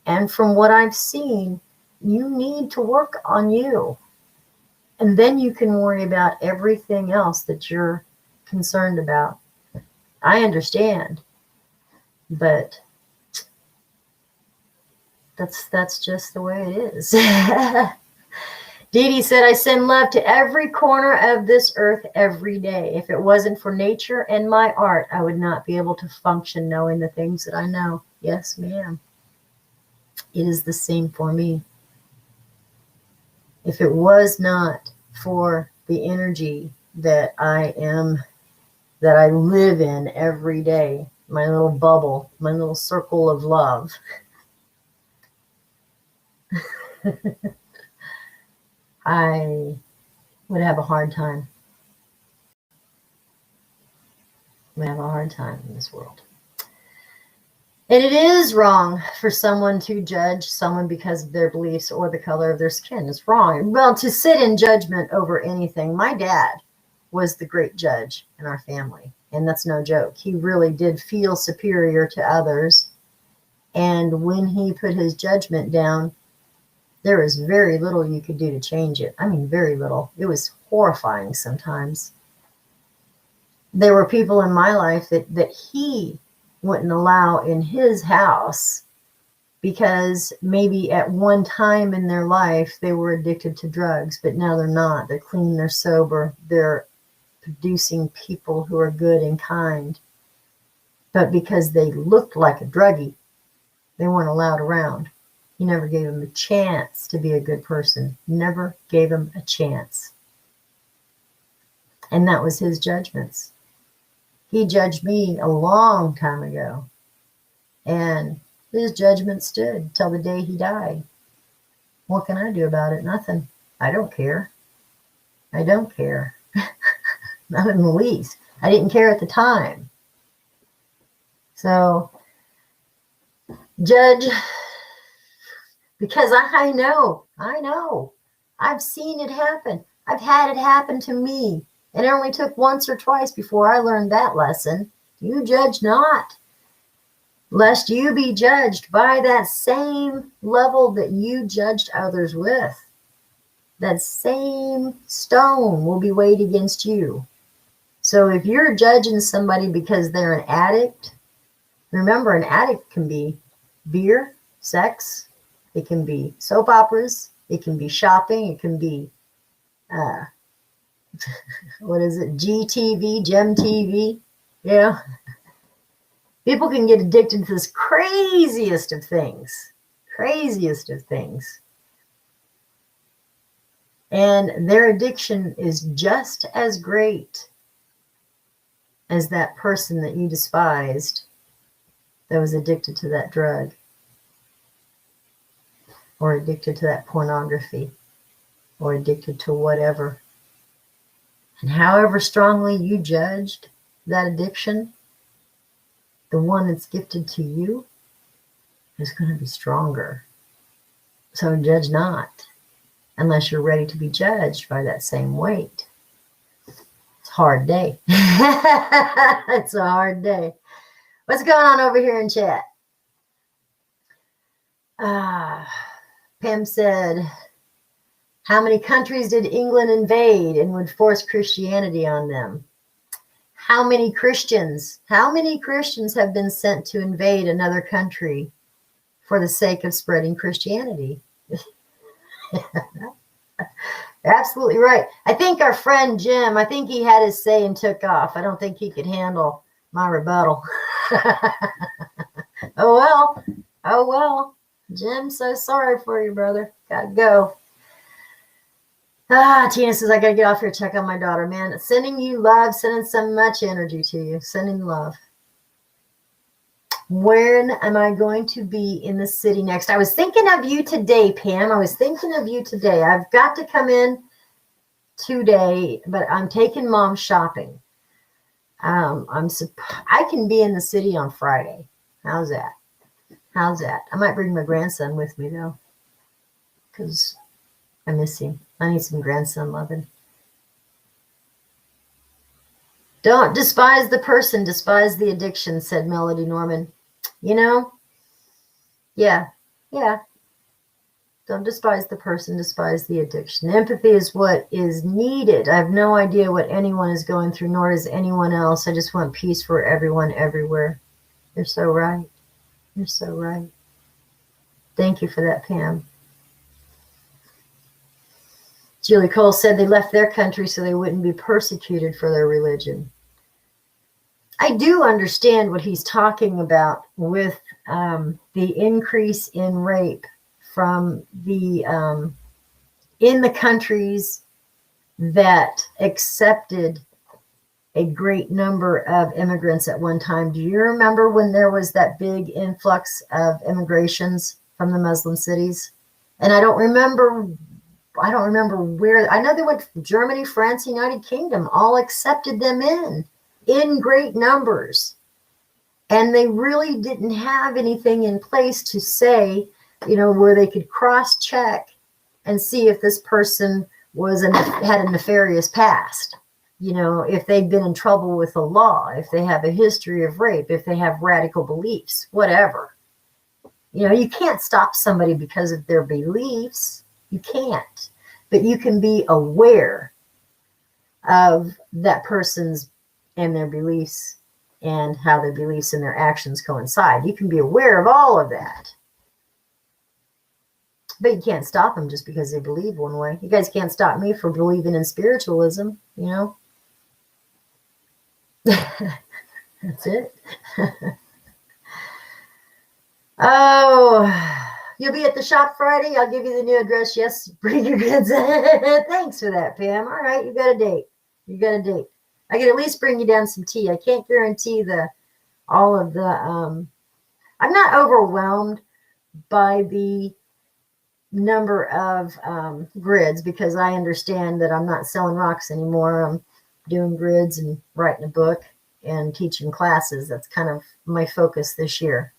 And from what I've seen, you need to work on you. And then you can worry about everything else that you're concerned about. I understand, but that's just the way it is. Dee Dee said, I send love to every corner of this earth every day. If it wasn't for nature and my art, I would not be able to function knowing the things that I know. Yes, ma'am. It is the same for me. If it was not for the energy that I live in every day, my little bubble, my little circle of love, I would have a hard time. I would have a hard time in this world. And it is wrong for someone to judge someone because of their beliefs or the color of their skin. It's wrong. Well, to sit in judgment over anything. My dad was the great judge in our family, and that's no joke. He really did feel superior to others. And when he put his judgment down, there was very little you could do to change it. I mean, very little. It was horrifying sometimes. There were people in my life that he wouldn't allow in his house because maybe at one time in their life they were addicted to drugs, but now they're not. They're clean, they're sober, they're producing people who are good and kind. But because they looked like a druggie, they weren't allowed around. He never gave them a chance to be a good person. Never gave them a chance. And that was his judgments. He judged me a long time ago. And his judgment stood till the day he died. What can I do about it? Nothing. I don't care. I don't care. Not in the least. I didn't care at the time. So, judge, because I know. I've seen it happen. I've had it happen to me. And it only took once or twice before I learned that lesson. You judge not, lest you be judged by that same level that you judged others with. That same stone will be weighed against you. So if you're judging somebody because they're an addict, remember, an addict can be beer, sex, it can be soap operas, it can be shopping, it can be what is it? GTV, Gem TV. Yeah. People can get addicted to this craziest of things. Craziest of things. And their addiction is just as great as that person that you despised that was addicted to that drug or addicted to that pornography or addicted to whatever. And however strongly you judged that addiction, the one that's gifted to you is going to be stronger. So judge not, unless you're ready to be judged by that same weight. It's a hard day. It's a hard day. What's going on over here in chat? Pam said, how many countries did England invade and would force Christianity on them? How many Christians have been sent to invade another country for the sake of spreading Christianity? Absolutely right. I think our friend Jim, I think he had his say and took off. I don't think he could handle my rebuttal. Oh, well. Oh, well. Jim, so sorry for you, brother. Gotta go. Tina says, I gotta get off here, check on my daughter. Man, sending you love, sending so much energy to you. Sending love. When am I going to be in the city next? I was thinking of you today, Pam. I was thinking of you today. I've got to come in today, but I'm taking Mom shopping. I can be in the city on Friday. How's that? I might bring my grandson with me, though, because I miss him. I need some grandson loving. Don't despise the person, despise the addiction, said Melody Norman. You know, yeah. Don't despise the person, despise the addiction. Empathy is what is needed. I have no idea what anyone is going through, nor does anyone else. I just want peace for everyone, everywhere. You're so right. You're so right. Thank you for that, Pam. Julie Cole said they left their country so they wouldn't be persecuted for their religion. I do understand what he's talking about with the increase in rape from the in the countries that accepted a great number of immigrants at one time. Do you remember when there was that big influx of immigrations from the Muslim cities? And I don't remember where. I know they went to Germany, France, United Kingdom, all accepted them in great numbers. And they really didn't have anything in place to say, where they could cross-check and see if this person had a nefarious past. If they'd been in trouble with the law, if they have a history of rape, if they have radical beliefs, whatever. You can't stop somebody because of their beliefs. You can't. But you can be aware of that person's and their beliefs and how their beliefs and their actions coincide. You can be aware of all of that. But you can't stop them just because they believe one way. You guys can't stop me from believing in spiritualism, That's it. Oh, you'll be at the shop Friday? I'll give you the new address. Yes, bring your goods. Thanks for that, Pam. All right, you got a date. I can at least bring you down some tea. I can't guarantee all of the, I'm not overwhelmed by the number of grids because I understand that I'm not selling rocks anymore. I'm doing grids and writing a book and teaching classes. That's kind of my focus this year.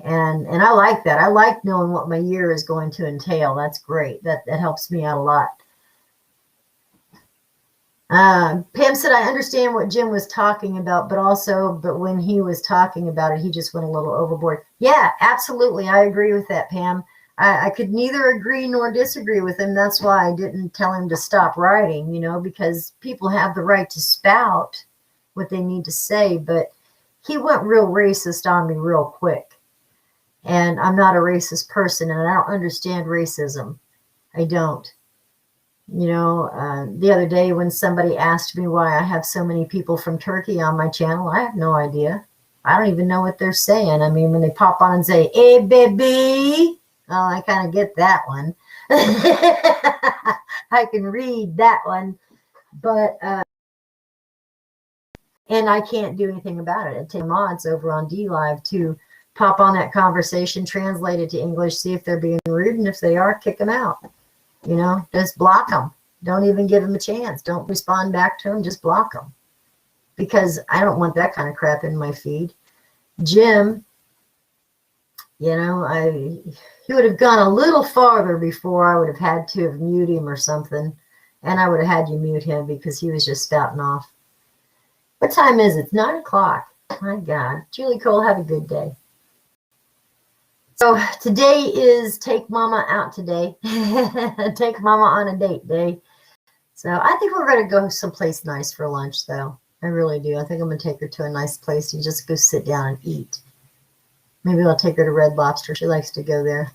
And I like that. I like knowing what my year is going to entail. That's great. That helps me out a lot. Pam said, I understand what Jim was talking about, but when he was talking about it, he just went a little overboard. Yeah, absolutely. I agree with that, Pam. I could neither agree nor disagree with him. That's why I didn't tell him to stop writing, because people have the right to spout what they need to say, but he went real racist on me real quick. And I'm not a racist person, and I don't understand racism. I don't. The other day when somebody asked me why I have so many people from Turkey on my channel, I have no idea. I don't even know what they're saying. I mean, when they pop on and say, hey, baby, oh, I kind of get that one. I can read that one. But, and I can't do anything about it. It takes mods over on DLive to pop on that conversation, translate it to English, see if they're being rude, and if they are, kick them out. Just block them. Don't even give them a chance. Don't respond back to them. Just block them. Because I don't want that kind of crap in my feed. Jim, he would have gone a little farther before I would have had to have muted him or something. And I would have had you mute him because he was just spouting off. What time is it? It's 9 o'clock. My God. Julie Cole, have a good day. So today is Take Mama Out Today. Take Mama on a Date Day. So I think we're going to go someplace nice for lunch, though. I really do. I think I'm going to take her to a nice place and just go sit down and eat. Maybe I'll take her to Red Lobster. She likes to go there.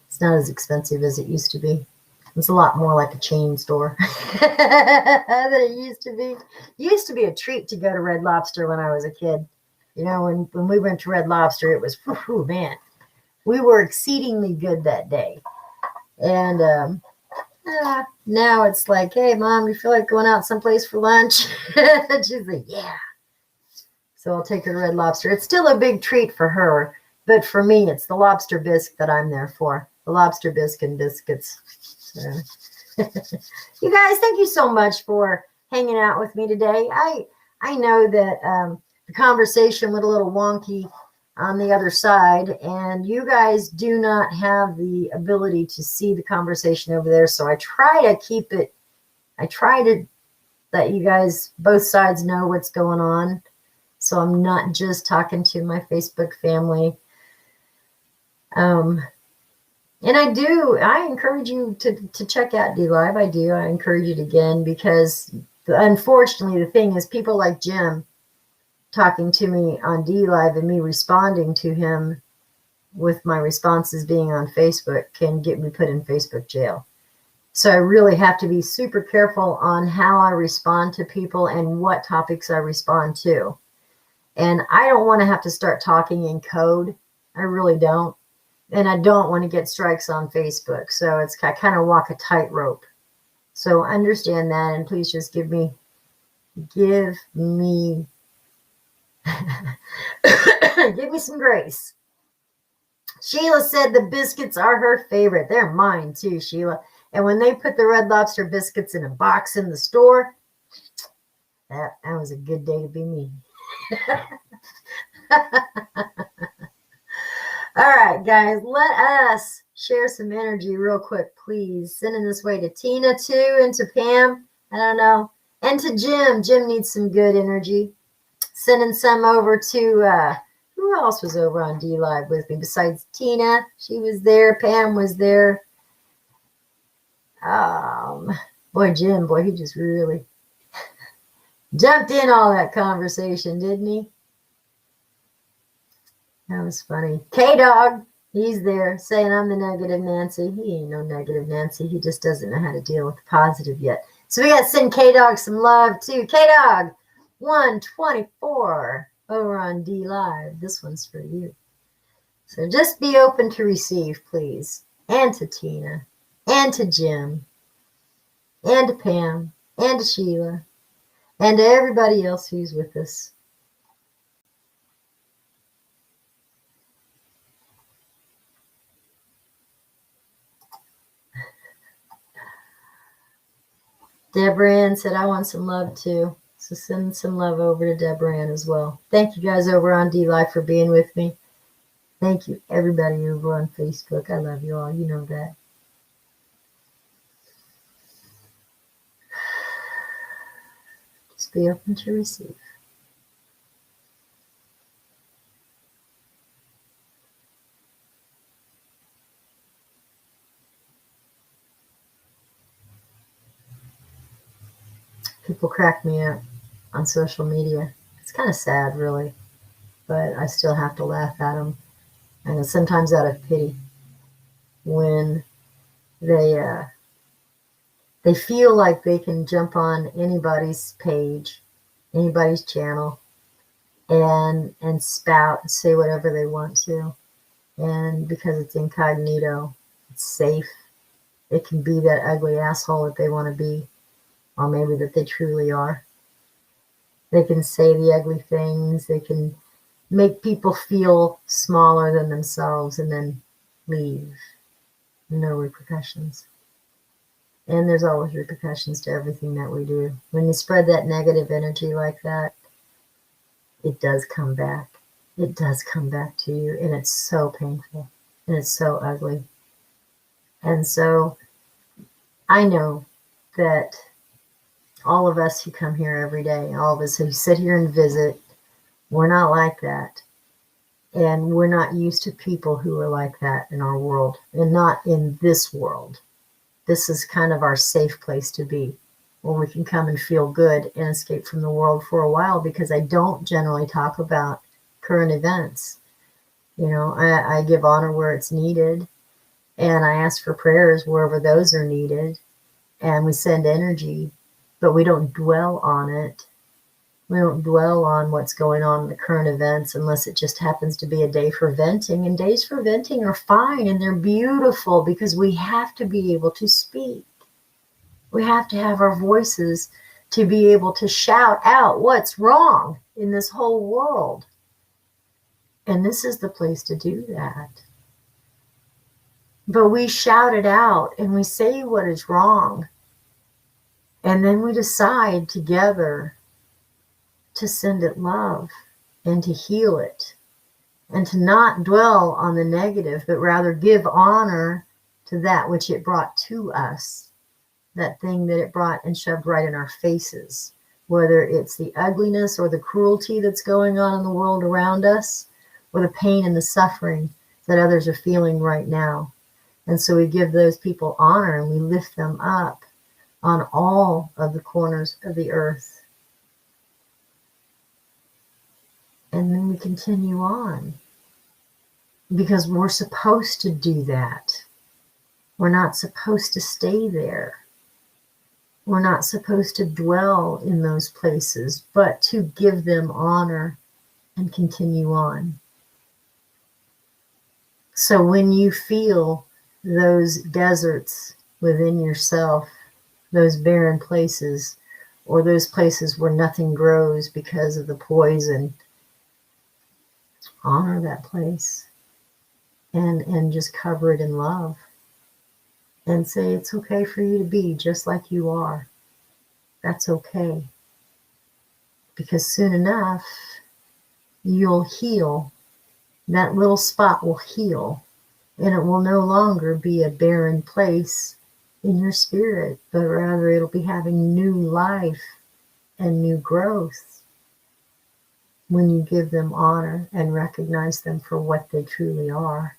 It's not as expensive as it used to be. It's a lot more like a chain store than it used to be. It used to be a treat to go to Red Lobster when I was a kid. You know, when we went to Red Lobster, it was, whew, man, we were exceedingly good that day. And now it's like, hey, Mom, you feel like going out someplace for lunch? She's like, yeah. So I'll take her to Red Lobster. It's still a big treat for her, but for me, it's the lobster bisque that I'm there for. The lobster bisque and biscuits. So. You guys, thank you so much for hanging out with me today. I know that the conversation went a little wonky on the other side, and you guys do not have the ability to see the conversation over there, so I try to let you guys, both sides, know what's going on, so I'm not just talking to my Facebook family. And I encourage you to check out DLive. I do. I encourage it again, because unfortunately the thing is, people like Jim talking to me on DLive and me responding to him with my responses being on Facebook can get me put in Facebook jail. So I really have to be super careful on how I respond to people and what topics I respond to. And I don't want to have to start talking in code. I really don't. And I don't want to get strikes on Facebook. So I kind of walk a tightrope. So understand that, and please just give me give me some grace. Sheila said the biscuits are her favorite. They're mine too, Sheila. And when they put the Red Lobster biscuits in a box in the store, that was a good day to be me. All right, guys, let us share some energy real quick, please. Sending this way to Tina, too, and to Pam. I don't know. And to Jim. Jim needs some good energy. Sending some over to, who else was over on DLive with me besides Tina? She was there. Pam was there. Boy, Jim, he just really jumped in all that conversation, didn't he? That was funny. K-Dog, he's there saying I'm the negative Nancy. He ain't no negative Nancy. He just doesn't know how to deal with the positive yet. So we got to send K-Dog some love too. K-Dog, 124 over on DLive. This one's for you. So just be open to receive, please. And to Tina, and to Jim, and to Pam, and to Sheila, and to everybody else who's with us. Deborah Ann said, I want some love too. So send some love over to Deborah Ann as well. Thank you guys over on DLive for being with me. Thank you, everybody over on Facebook. I love you all. You know that. Just be open to receive. People crack me up on social media. It's kind of sad, really, but I still have to laugh at them. And it's sometimes out of pity when they feel like they can jump on anybody's page, anybody's channel, and spout and say whatever they want to. And because it's incognito, it's safe. It can be that ugly asshole that they want to be, or maybe that they truly are. They can say the ugly things. They can make people feel smaller than themselves and then leave. No repercussions. And there's always repercussions to everything that we do. When you spread that negative energy like that, it does come back. It does come back to you, and it's so painful, and it's so ugly. And so I know that all of us who come here every day, all of us who sit here and visit, we're not like that. And we're not used to people who are like that in our world, and not in this world. This is kind of our safe place to be, where we can come and feel good and escape from the world for a while, because I don't generally talk about current events. You know, I give honor where it's needed, and I ask for prayers wherever those are needed, and we send energy, but we don't dwell on it. We don't dwell on what's going on in the current events unless it just happens to be a day for venting. And days for venting are fine, and they're beautiful, because we have to be able to speak. We have to have our voices to be able to shout out what's wrong in this whole world. And this is the place to do that. But we shout it out and we say what is wrong. And then we decide together to send it love and to heal it, and to not dwell on the negative, but rather give honor to that which it brought to us, that thing that it brought and shoved right in our faces, whether it's the ugliness or the cruelty that's going on in the world around us, or the pain and the suffering that others are feeling right now. And so we give those people honor, and we lift them up on all of the corners of the earth. And then we continue on, because we're supposed to do that. We're not supposed to stay there. We're not supposed to dwell in those places, but to give them honor and continue on. So when you feel those deserts within yourself, those barren places, or those places where nothing grows because of the poison, honor that place and just cover it in love, and say it's okay for you to be just like you are. That's okay. Because soon enough, you'll heal. That little spot will heal, and it will no longer be a barren place in your spirit, but rather it'll be having new life and new growth when you give them honor and recognize them for what they truly are.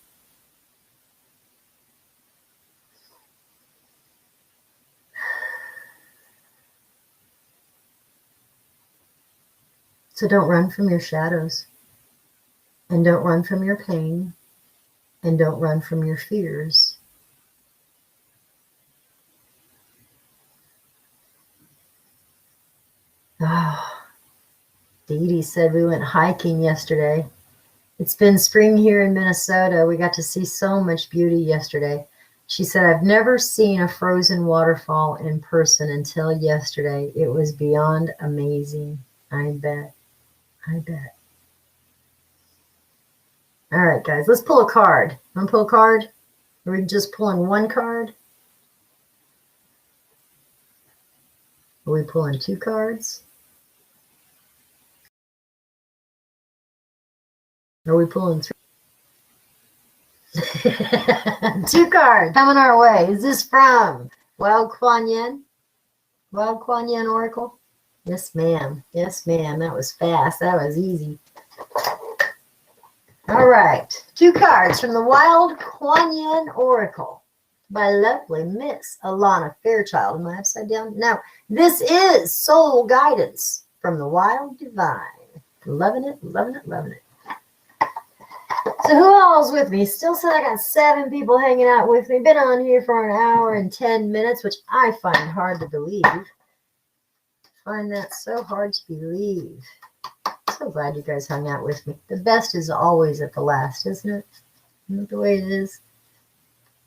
So don't run from your shadows, and don't run from your pain, and don't run from your fears. Oh, Dee Dee said we went hiking yesterday. It's been spring here in Minnesota. We got to see so much beauty yesterday. She said, I've never seen a frozen waterfall in person until yesterday. It was beyond amazing. I bet. I bet. All right, guys, let's pull a card. Want to pull a card? Are we just pulling one card? Are we pulling two cards? Are we pulling three? Two cards coming our way. Is this from Wild Kuan Yin? Wild Kuan Yin Oracle? Yes, ma'am. Yes, ma'am. That was fast. That was easy. All right. Two cards from the Wild Kuan Yin Oracle by lovely Miss Alana Fairchild. Am I upside down? No. This is Soul Guidance from the Wild Divine. Loving it, loving it, loving it. So who all's with me? Still said I got 7 people hanging out with me. Been on here for an hour and 10 minutes, which I find hard to believe. Find that so hard to believe. So glad you guys hung out with me. The best is always at the last, isn't it? Isn't that the way it is?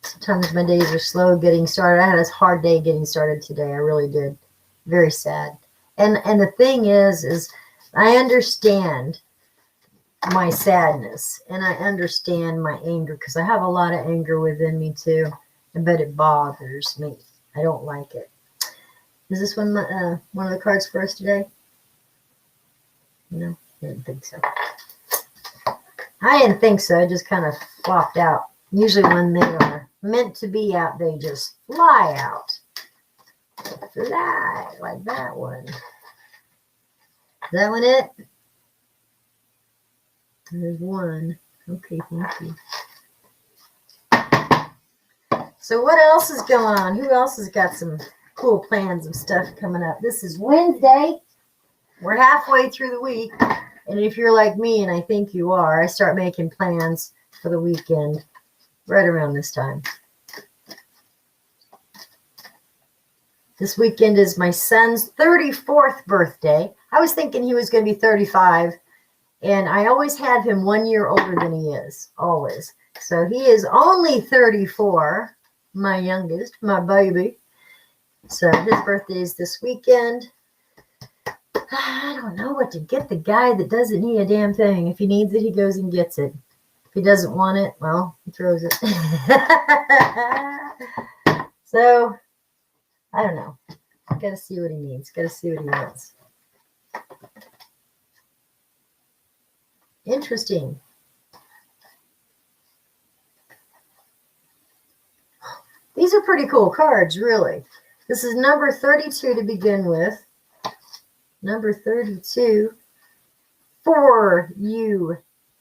Sometimes my days are slow getting started. I had a hard day getting started today. I really did. Very sad. And the thing is I understand my sadness, and I understand my anger, because I have a lot of anger within me too, but it bothers me. I don't like it. Is this one of the cards for us today? No, I didn't think so. I didn't think so. It just kind of flopped out. Usually when they are meant to be out, they just fly out. Fly, like that one. Is that one it? There's one. Okay, thank you. So what else is going on? Who else has got some cool plans of stuff coming up? This is Wednesday. We're halfway through the week. And if you're like me, and I think you are, I start making plans for the weekend right around this time. This weekend is my son's 34th birthday. I was thinking he was going to be 35, and I always have him 1 year older than he is, always. So he is only 34, my youngest, my baby. So his birthday is this weekend. I don't know what to get the guy that doesn't need a damn thing. If he needs it, he goes and gets it. If he doesn't want it, well, he throws it. So, I don't know. Got to see what he needs. Got to see what he wants. Interesting. These are pretty cool cards, really. This is number 32 to begin with. Number 32 for you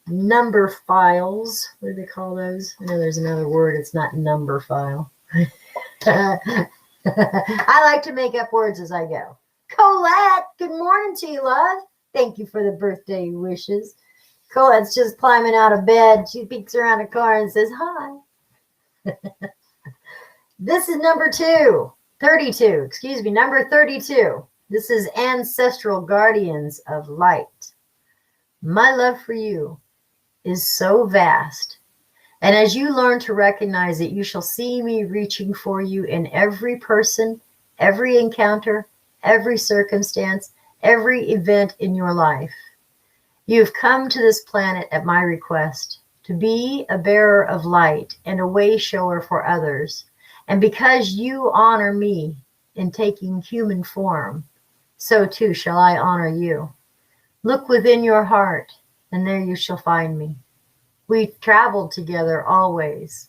number files. What do they call those? I know there's another word. It's not number file. I like to make up words as I go. Colette, good morning to you, love. Thank you for the birthday wishes. Colette's just climbing out of bed. She peeks around the car and says, hi. This is number 32, excuse me, number 32. This is Ancestral Guardians of Light. My love for you is so vast. And as you learn to recognize it, you shall see me reaching for you in every person, every encounter, every circumstance, every event in your life. You have come to this planet at my request to be a bearer of light and a way shower for others. And because you honor me in taking human form, so too shall I honor you. Look within your heart, and there you shall find me. We've traveled together always.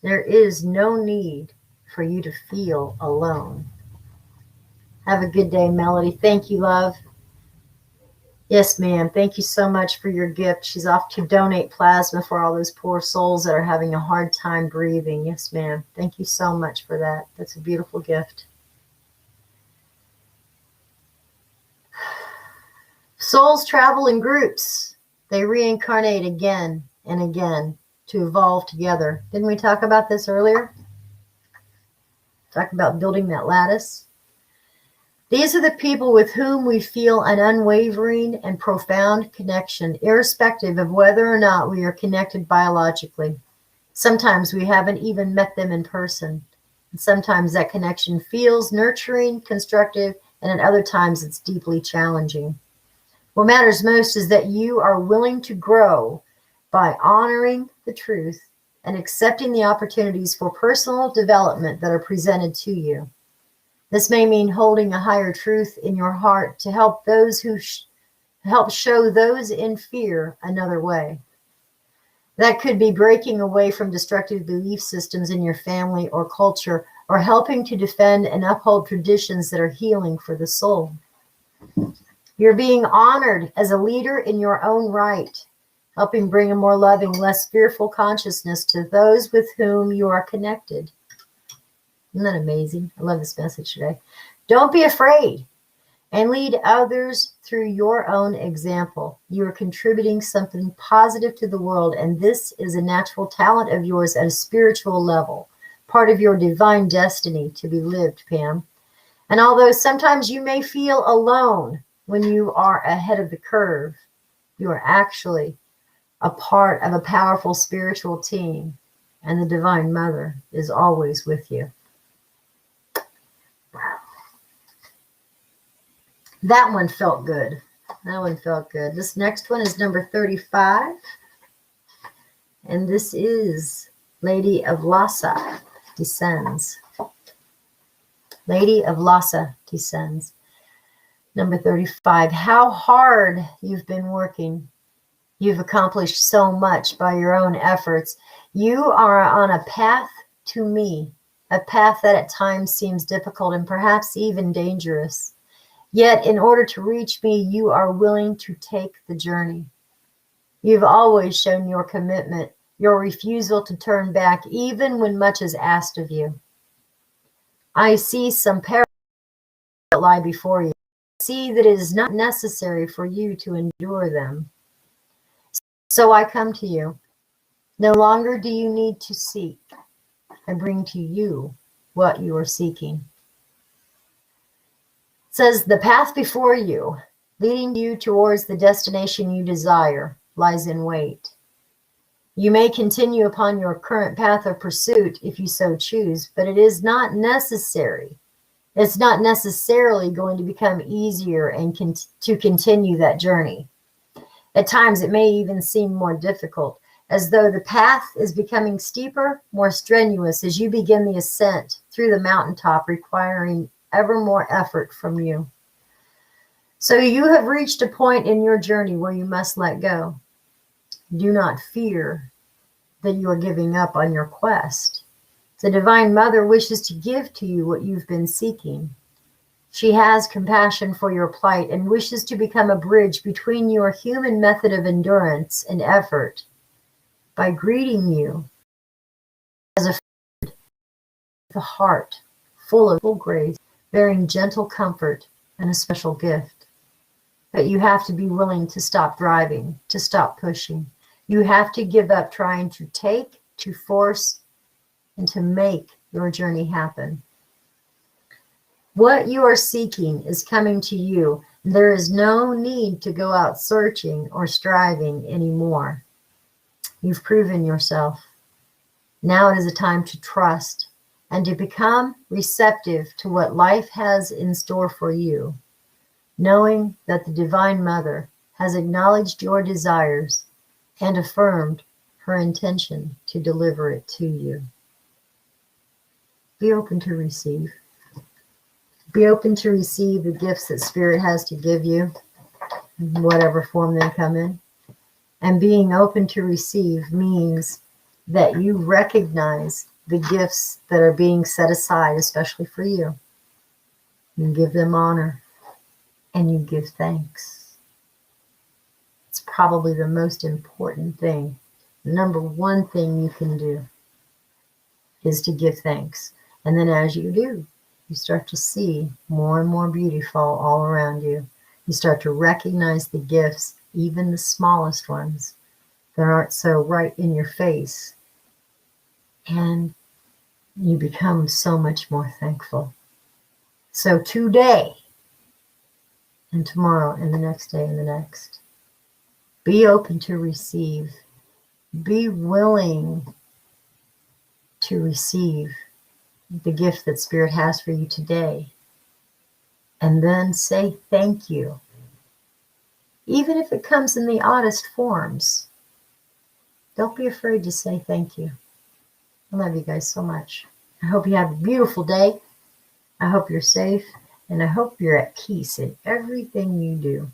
There is no need for you to feel alone. Have a good day, Melody. Thank you, love. Yes, ma'am. Thank you so much for your gift. She's off to donate plasma for all those poor souls that are having a hard time breathing. Yes, ma'am. Thank you so much for that. That's a beautiful gift. Souls travel in groups. They reincarnate again and again to evolve together. Didn't we talk about this earlier? Talk about building that lattice. These are the people with whom we feel an unwavering and profound connection, irrespective of whether or not we are connected biologically. Sometimes we haven't even met them in person. And sometimes that connection feels nurturing, constructive, and at other times it's deeply challenging. What matters most is that you are willing to grow by honoring the truth and accepting the opportunities for personal development that are presented to you. This may mean holding a higher truth in your heart to help those who help show those in fear another way. That could be breaking away from destructive belief systems in your family or culture, or helping to defend and uphold traditions that are healing for the soul. You're being honored as a leader in your own right, helping bring a more loving, less fearful consciousness to those with whom you are connected. Isn't that amazing? I love this message today. Don't be afraid and lead others through your own example. You are contributing something positive to the world, and this is a natural talent of yours at a spiritual level, part of your divine destiny to be lived, Pam. And although sometimes you may feel alone when you are ahead of the curve, you are actually a part of a powerful spiritual team, and the Divine Mother is always with you. That one felt good. That one felt good. This next one is number 35. And this is Lady of Lhasa Descends. Lady of Lhasa Descends. Number 35. How hard you've been working. You've accomplished so much by your own efforts. You are on a path to me, a path that at times seems difficult and perhaps even dangerous. Yet, in order to reach me, you are willing to take the journey. You've always shown your commitment, your refusal to turn back, even when much is asked of you. I see some perils that lie before you. I see that it is not necessary for you to endure them. So I come to you. No longer do you need to seek. I bring to you what you are seeking. It says, the path before you, leading you towards the destination you desire, lies in wait. You may continue upon your current path of pursuit if you so choose, but it is not necessary. It's not necessarily going to become easier and to continue that journey. At times, it may even seem more difficult, as though the path is becoming steeper, more strenuous as you begin the ascent through the mountaintop, requiring ever more effort from you. So you have reached a point in your journey where you must let go. Do not fear that you are giving up on your quest. The Divine Mother wishes to give to you what you've been seeking. She has compassion for your plight and wishes to become a bridge between your human method of endurance and effort by greeting you as a friend with a heart full of full grace, bearing gentle comfort and a special gift. But you have to be willing to stop driving, to stop pushing. You have to give up trying to take, to force, and to make your journey happen. What you are seeking is coming to you. There is no need to go out searching or striving anymore. You've proven yourself. Now it is a time to trust and to become receptive to what life has in store for you, knowing that the Divine Mother has acknowledged your desires and affirmed her intention to deliver it to you. Be open to receive. Be open to receive the gifts that Spirit has to give you, in whatever form they come in. And being open to receive means that you recognize the gifts that are being set aside, especially for you. You give them honor and you give thanks. It's probably the most important thing. The number one thing you can do is to give thanks. And then as you do, you start to see more and more beauty fall all around you. You start to recognize the gifts, even the smallest ones, that aren't so right in your face. And you become so much more thankful. So today, and tomorrow, and the next day, and the next, be open to receive. Be willing to receive the gift that Spirit has for you today. And then say thank you. Even if it comes in the oddest forms. Don't be afraid to say thank you. I love you guys so much. I hope you have a beautiful day. I hope you're safe. And I hope you're at peace in everything you do.